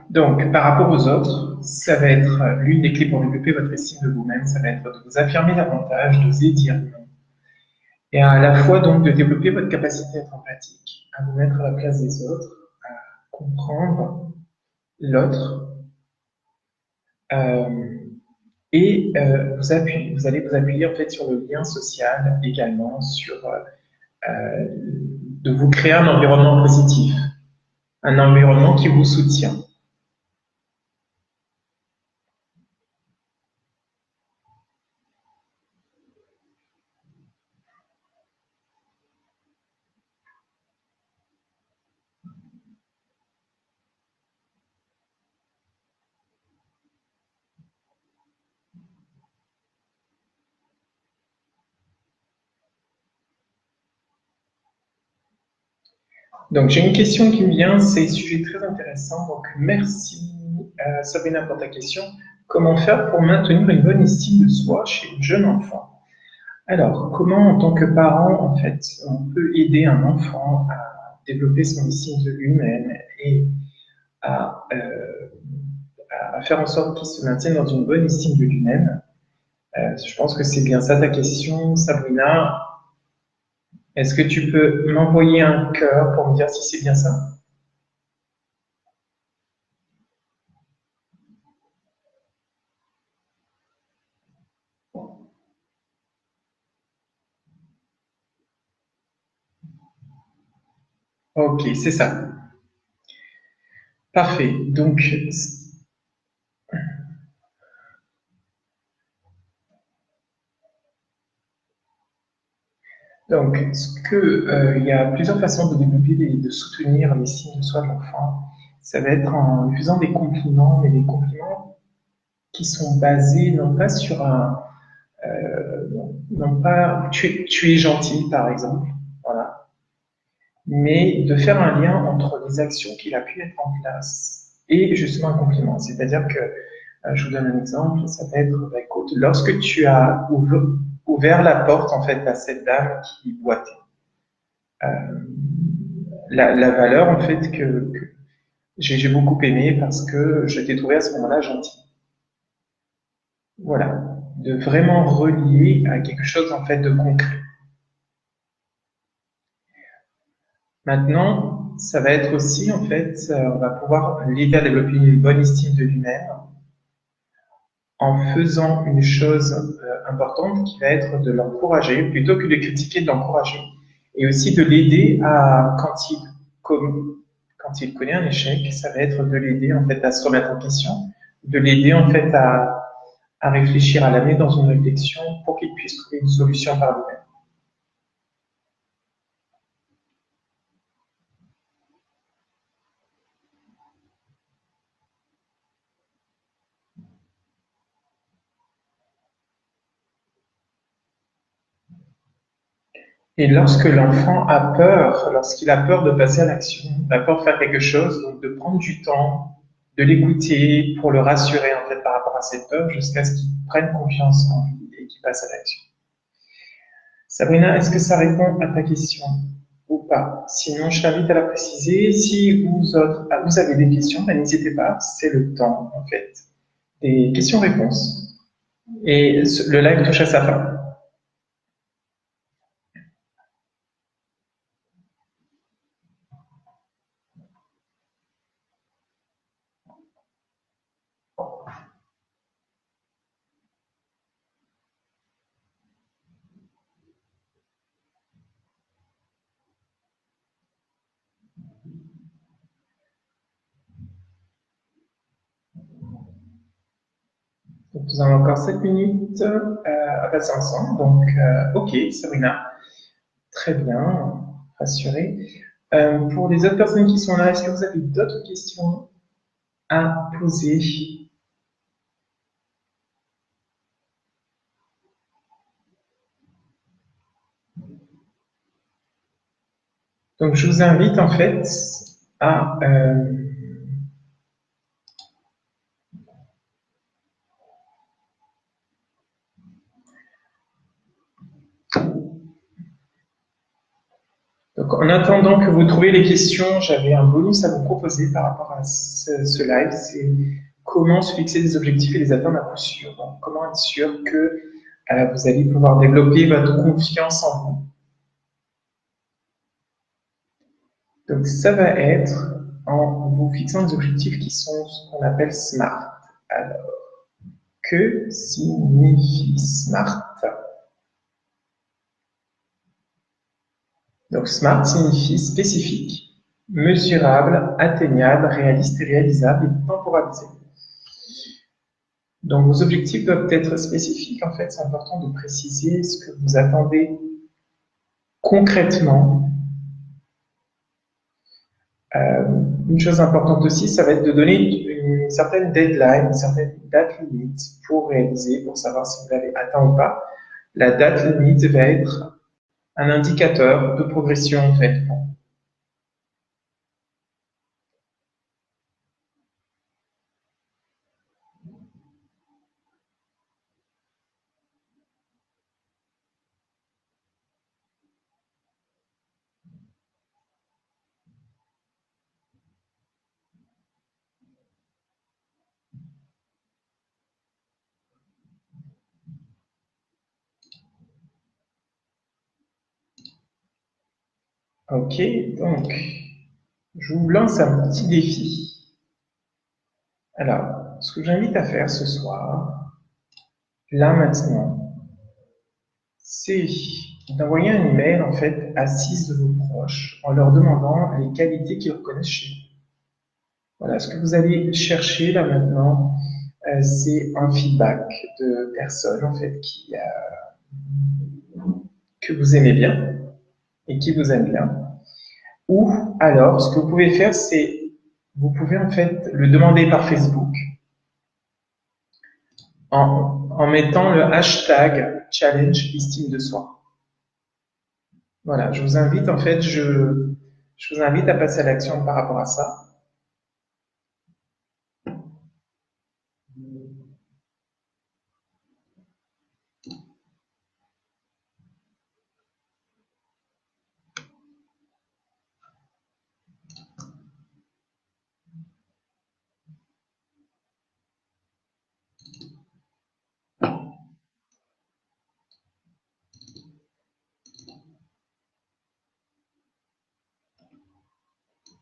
Donc, par rapport aux autres, ça va être l'une des clés pour développer votre estime de vous-même, ça va être de vous affirmer davantage, d'oser dire non, et à la fois donc de développer votre capacité à être empathique, à vous mettre à la place des autres, à comprendre l'autre, euh, et vous allez vous appuyer en fait sur le lien social également, sur de vous créer un environnement positif, un environnement qui vous soutient. Donc, j'ai une question qui me vient, c'est un sujet très intéressant. Donc, merci Sabrina pour ta question. Comment faire pour maintenir une bonne estime de soi chez le jeune enfant? Alors, comment en tant que parent, en fait, on peut aider un enfant à développer son estime de lui-même et à, euh, à faire en sorte qu'il se maintienne dans une bonne estime de lui-même? Je pense que c'est bien ça ta question, Sabrina. Est-ce que tu peux m'envoyer un cœur pour me dire si c'est bien ça? Ok, c'est ça. Parfait. Donc, il y a plusieurs façons de développer et de soutenir l'estime de soi de l'enfant. Ça va être en lui faisant des compliments, mais des compliments qui sont basés non pas sur euh, non pas tu es gentil par exemple, voilà, mais de faire un lien entre les actions qu'il a pu mettre en place et justement un compliment. C'est-à-dire que, je vous donne un exemple, ça va être, bah, écoute, lorsque tu as ouvert la porte en fait à cette dame qui boitait, euh, la valeur en fait que j'ai beaucoup aimé parce que je t'ai trouvé à ce moment-là gentil. Voilà, de vraiment relier à quelque chose en fait de concret. Maintenant, ça va être aussi en fait, on va pouvoir l'aider à développer une bonne estime de lui-même en faisant une chose importante qui va être de l'encourager plutôt que de critiquer, de l'encourager et aussi de l'aider à quand il connaît un échec, ça va être de l'aider en fait à se remettre en question, de l'aider en fait à réfléchir, à l'amener dans une réflexion pour qu'il puisse trouver une solution par lui-même. Et lorsque l'enfant a peur, lorsqu'il a peur de passer à l'action, a peur de faire quelque chose, donc de prendre du temps, de l'écouter pour le rassurer en fait par rapport à cette peur jusqu'à ce qu'il prenne confiance en lui et qu'il passe à l'action. Sabrina, est-ce que ça répond à ta question ou pas? Sinon, je t'invite à la préciser. Si vous autres, vous avez des questions, ben, n'hésitez pas, c'est le temps en fait. Des questions-réponses. Et le live touche à sa fin. Donc, nous avons encore 7 minutes à passer ensemble. Donc, ok, Sabrina, très bien, rassuré. Pour les autres personnes qui sont là, est-ce que vous avez d'autres questions à poser? Donc, je vous invite en fait à donc, en attendant que vous trouviez les questions, j'avais un bonus à vous proposer par rapport à ce live. C'est comment se fixer des objectifs et les atteindre à coup sûr. Donc, comment être sûr que vous allez pouvoir développer votre confiance en vous. Donc, ça va être en vous fixant des objectifs qui sont ce qu'on appelle SMART. Alors, que signifie SMART? Donc, SMART signifie spécifique, mesurable, atteignable, réaliste et réalisable et temporalisé. Donc, vos objectifs doivent être spécifiques. En fait, c'est important de préciser ce que vous attendez concrètement. Euh, une chose importante aussi, ça va être de donner une certaine deadline, une certaine date limite pour réaliser, pour savoir si vous l'avez atteint ou pas. La date limite va être un indicateur de progression en fait. Ok, donc, je vous lance un petit défi. Alors, ce que j'invite à faire ce soir, là maintenant, c'est d'envoyer un email en fait à 6 de vos proches en leur demandant les qualités qu'ils reconnaissent chez vous. Voilà, ce que vous allez chercher là maintenant, c'est un feedback de personnes en fait que vous aimez bien et qui vous aiment bien. Ou alors, ce que vous pouvez faire, c'est vous pouvez en fait le demander par Facebook en mettant le hashtag challenge estime de soi. Voilà, je vous invite en fait, je vous invite à passer à l'action par rapport à ça.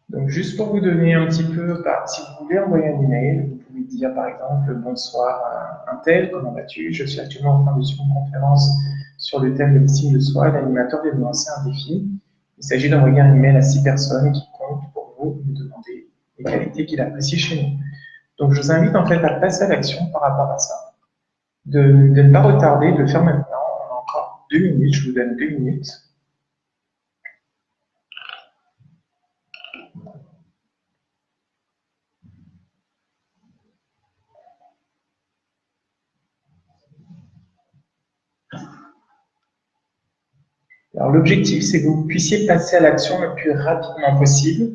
Donc, juste pour vous donner un petit peu, si vous voulez envoyer un email, vous pouvez dire par exemple bonsoir un tel, comment vas-tu? Je suis actuellement en train de suivre une conférence sur le thème de l'estime de soi. L'animateur vient de lancer un défi. Il s'agit d'envoyer un email à 6 personnes qui comptent pour vous et de demander les qualités qu'il apprécie chez nous. Donc, je vous invite en fait à passer à l'action par rapport à ça, de ne pas retarder, de le faire maintenant. On a encore 2 minutes, je vous donne 2 minutes. Alors, l'objectif, c'est que vous puissiez passer à l'action le plus rapidement possible.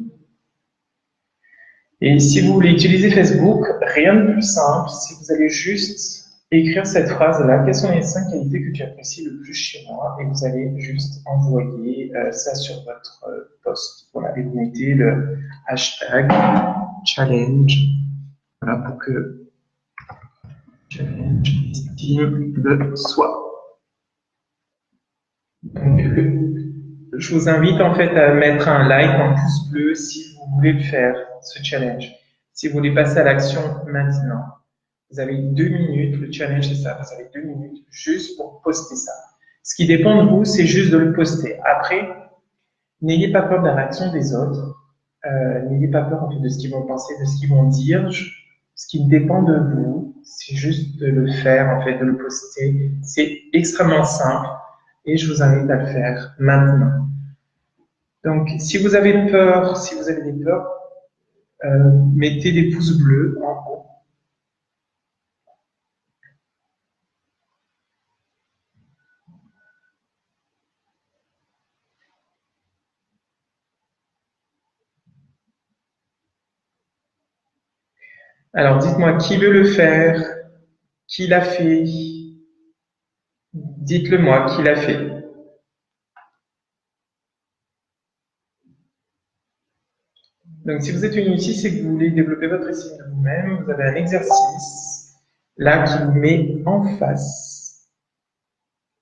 Et si vous voulez utiliser Facebook, rien de plus simple, si vous allez juste écrire cette phrase-là, quelles sont les 5 qualités que tu apprécies le plus chez moi, et vous allez juste envoyer ça sur votre post. Voilà, et vous mettez le hashtag challenge, voilà, pour que challenge estime de soi. Donc, je vous invite en fait à mettre un like, un pouce bleu si vous voulez le faire, ce challenge. Si vous voulez passer à l'action maintenant. Vous avez 2 minutes, le challenge c'est ça, vous avez 2 minutes juste pour poster ça. Ce qui dépend de vous, c'est juste de le poster. Après, n'ayez pas peur de la réaction des autres, n'ayez pas peur en fait, de ce qu'ils vont penser, de ce qu'ils vont dire. Ce qui dépend de vous, c'est juste de le faire, en fait, de le poster. C'est extrêmement simple et je vous invite à le faire maintenant. Donc, si vous avez peur, si vous avez des peurs, mettez des pouces bleus en haut. Alors, dites-moi qui veut le faire, qui l'a fait. Dites-le moi qui l'a fait. Donc, si vous êtes venu ici, c'est que vous voulez développer votre estime de vous-même. Vous avez un exercice là qui vous met en face.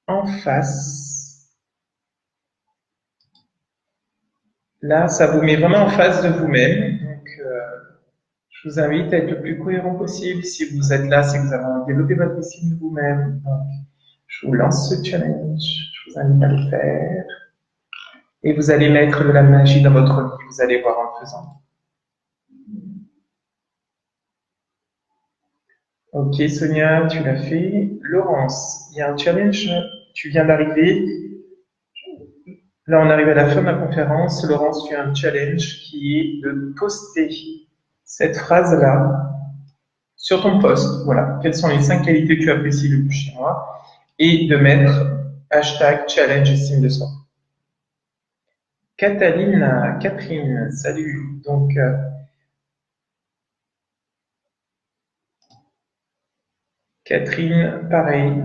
En face. Là, ça vous met vraiment en face de vous-même. Donc, je vous invite à être le plus cohérent possible. Si vous êtes là, c'est que vous avez envie de développer votre estime de vous-même. Donc, je vous lance ce challenge. Je vous invite à le faire. Et vous allez mettre de la magie dans votre vie. Vous allez voir en le faisant. Ok, Sonia, tu l'as fait. Laurence, il y a un challenge. Tu viens d'arriver. Là, on arrive à la fin de la conférence. Laurence, tu as un challenge qui est de poster cette phrase-là sur ton post. Voilà. Quelles sont les 5 qualités que tu apprécies le plus chez moi? Et de mettre hashtag challenge estime de soi. Catherine, salut. Donc, Catherine, pareil.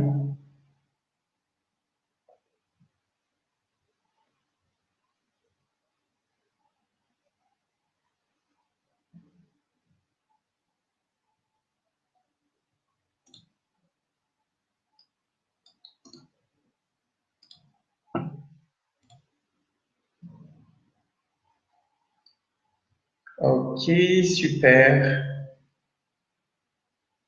Ok, super.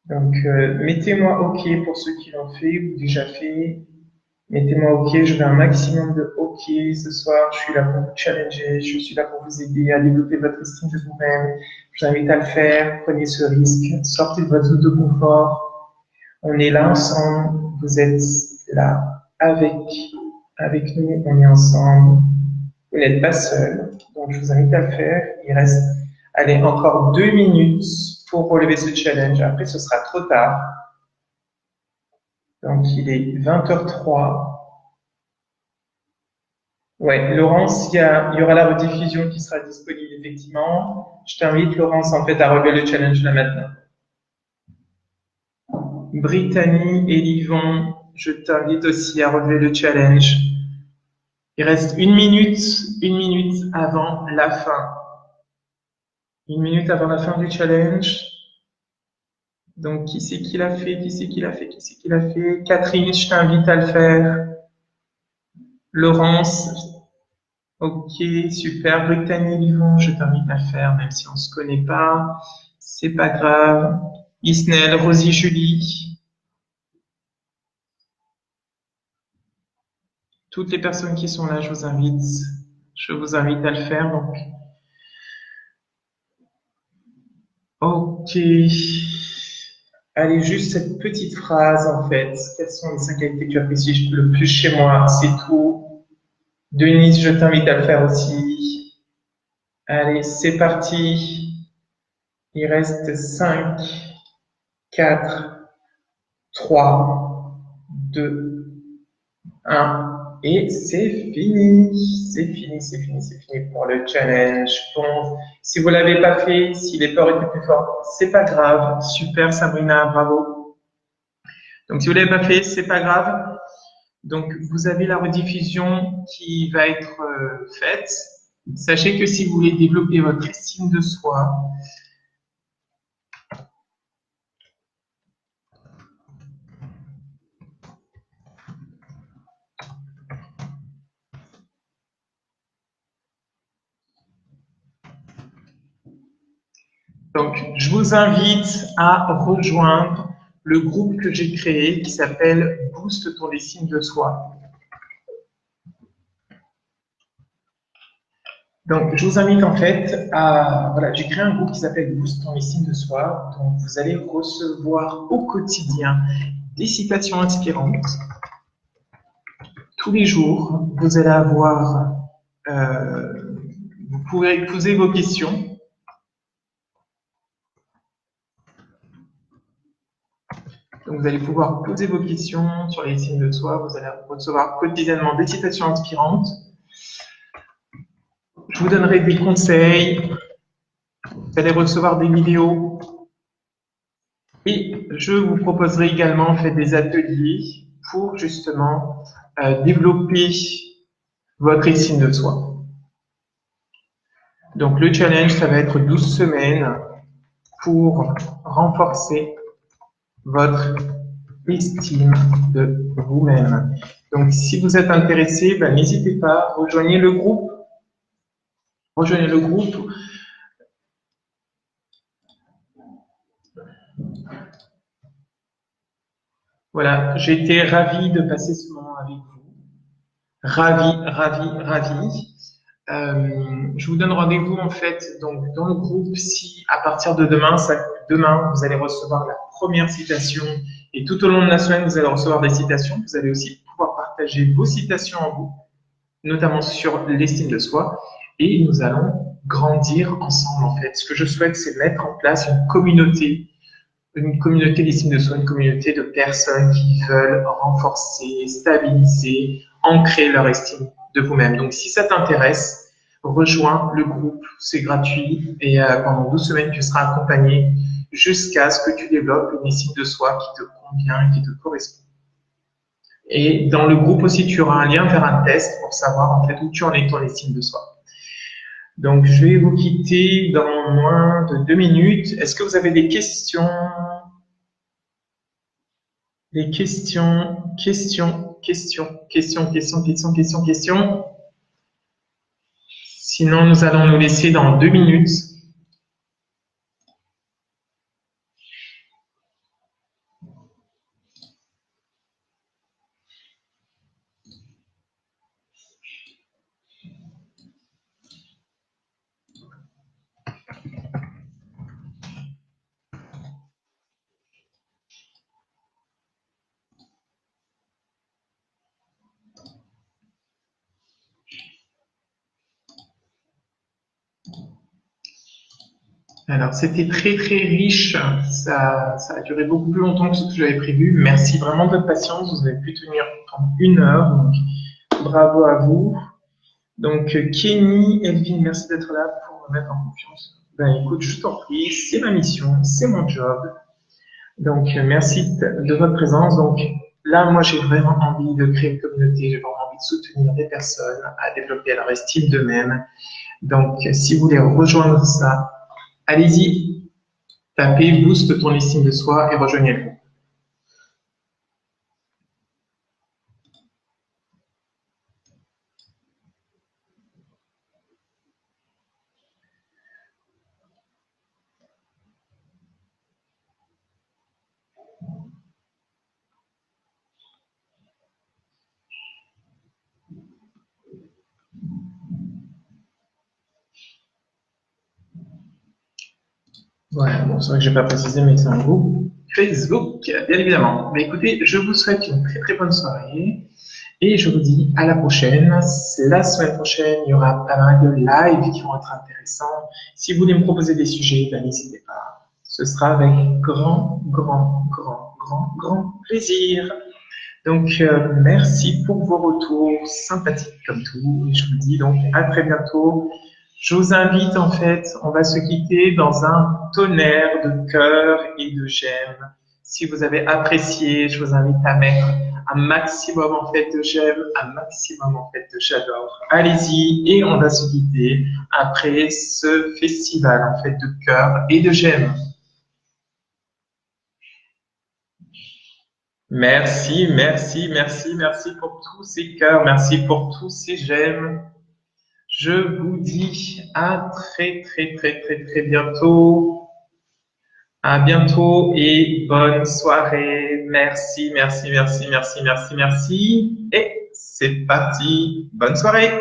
Donc, mettez-moi OK pour ceux qui l'ont fait ou déjà fait. Mettez-moi OK, je veux un maximum de OK ce soir. Je suis là pour vous challenger, je suis là pour vous aider à développer votre estime de vous-même. Je vous invite à le faire, prenez ce risque, sortez de votre zone de confort. On est là ensemble, vous êtes là avec nous, on est ensemble. Vous n'êtes pas seul, donc je vous invite à le faire. Il reste, allez, encore 2 minutes pour relever ce challenge. Après, ce sera trop tard. Donc, il est 20h03. Ouais, Laurence, il y aura la rediffusion qui sera disponible, effectivement. Je t'invite, Laurence, en fait, à relever le challenge là maintenant. Brittany et Livon, je t'invite aussi à relever le challenge. Il reste une minute avant la fin. Une minute avant la fin du challenge. Donc, qui c'est qui l'a fait? Qui c'est qui l'a fait? Qui c'est qui l'a fait? Catherine, je t'invite à le faire. Laurence, ok, super. Brittany, Livon, je t'invite à le faire, même si on se connaît pas. C'est pas grave. Isnel, Rosie, Julie. Toutes les personnes qui sont là, je vous invite à le faire. Donc, ok. Allez, juste cette petite phrase, en fait. Quelles sont les 5 qualités que tu apprécies le plus chez moi? C'est tout. Denise, je t'invite à le faire aussi. Allez, c'est parti. Il reste 5, 4, 3, 2, 1. Et c'est fini. C'est fini pour le challenge. Bon, si vous l'avez pas fait, si l'effort était plus fort, c'est pas grave. Super, Sabrina, bravo. Donc, si vous l'avez pas fait, c'est pas grave. Donc, vous avez la rediffusion qui va être faite. Sachez que si vous voulez développer votre estime de soi, donc je vous invite à rejoindre le groupe que j'ai créé qui s'appelle Boost ton estime de soi. Donc, je vous invite en fait voilà, j'ai créé un groupe qui s'appelle Boost ton estime de soi. Donc, vous allez recevoir au quotidien des citations inspirantes. Tous les jours, vous allez avoir, vous pourrez poser vos questions. Donc, vous allez pouvoir poser vos questions sur l'estime de soi. Vous allez recevoir quotidiennement des citations inspirantes. Je vous donnerai des conseils. Vous allez recevoir des vidéos. Et je vous proposerai également en fait des ateliers pour justement développer votre estime de soi. Donc le challenge, ça va être 12 semaines pour renforcer votre estime de vous-même. Donc si vous êtes intéressé, ben, n'hésitez pas, rejoignez le groupe. Rejoignez le groupe. Voilà, j'ai été ravi de passer ce moment avec vous. Ravi. Je vous donne rendez-vous en fait donc dans le groupe si à partir de demain, demain vous allez recevoir la première citation et tout au long de la semaine vous allez recevoir des citations. Vous allez aussi pouvoir partager vos citations en vous, notamment sur l'estime de soi et nous allons grandir ensemble en fait. Ce que je souhaite c'est mettre en place une communauté d'estime de soi, une communauté de personnes qui veulent renforcer, stabiliser, ancrer leur estime de vous-même. Donc, si ça t'intéresse, rejoins le groupe, c'est gratuit et pendant 12 semaines, tu seras accompagné jusqu'à ce que tu développes une estime de soi qui te convient et qui te correspond. Et dans le groupe aussi, tu auras un lien vers un test pour savoir en fait où tu en es ton estime de soi. Donc, je vais vous quitter dans moins de 2 minutes. Est-ce que vous avez des questions? Des questions. Sinon, nous allons nous laisser dans 2 minutes. Alors, c'était très très riche. Ça a duré beaucoup plus longtemps que ce que j'avais prévu. Merci vraiment de votre patience. Vous avez pu tenir pendant 1 heure. Donc, bravo à vous. Donc, Kenny, Elvin, merci d'être là pour me mettre en confiance. Ben, écoute, je t'en prie, c'est ma mission, c'est mon job. Donc, merci de votre présence. Donc, là, moi, j'ai vraiment envie de créer une communauté. J'ai vraiment envie de soutenir des personnes à développer leur estime d'eux-mêmes. Donc, si vous voulez rejoindre ça, allez-y, tapez Boost ton estime de soi et rejoignez-le. Voilà, bon, c'est vrai que je n'ai pas précisé, mais c'est un groupe Facebook, bien évidemment. Mais écoutez, je vous souhaite une très très bonne soirée et je vous dis à la prochaine. La semaine prochaine, il y aura pas mal de lives qui vont être intéressants. Si vous voulez me proposer des sujets, ben, n'hésitez pas. Ce sera avec grand plaisir. Donc, merci pour vos retours sympathiques comme tout. Et je vous dis donc à très bientôt. Je vous invite en fait, on va se quitter dans un tonnerre de cœur et de j'aime. Si vous avez apprécié, je vous invite à mettre un maximum en fait de j'aime, un maximum en fait de j'adore. Allez-y et on va se quitter après ce festival en fait de cœur et de j'aime. Merci pour tous ces cœurs, merci pour tous ces j'aime. Je vous dis à très bientôt. À bientôt et bonne soirée. Merci. Et c'est parti. Bonne soirée.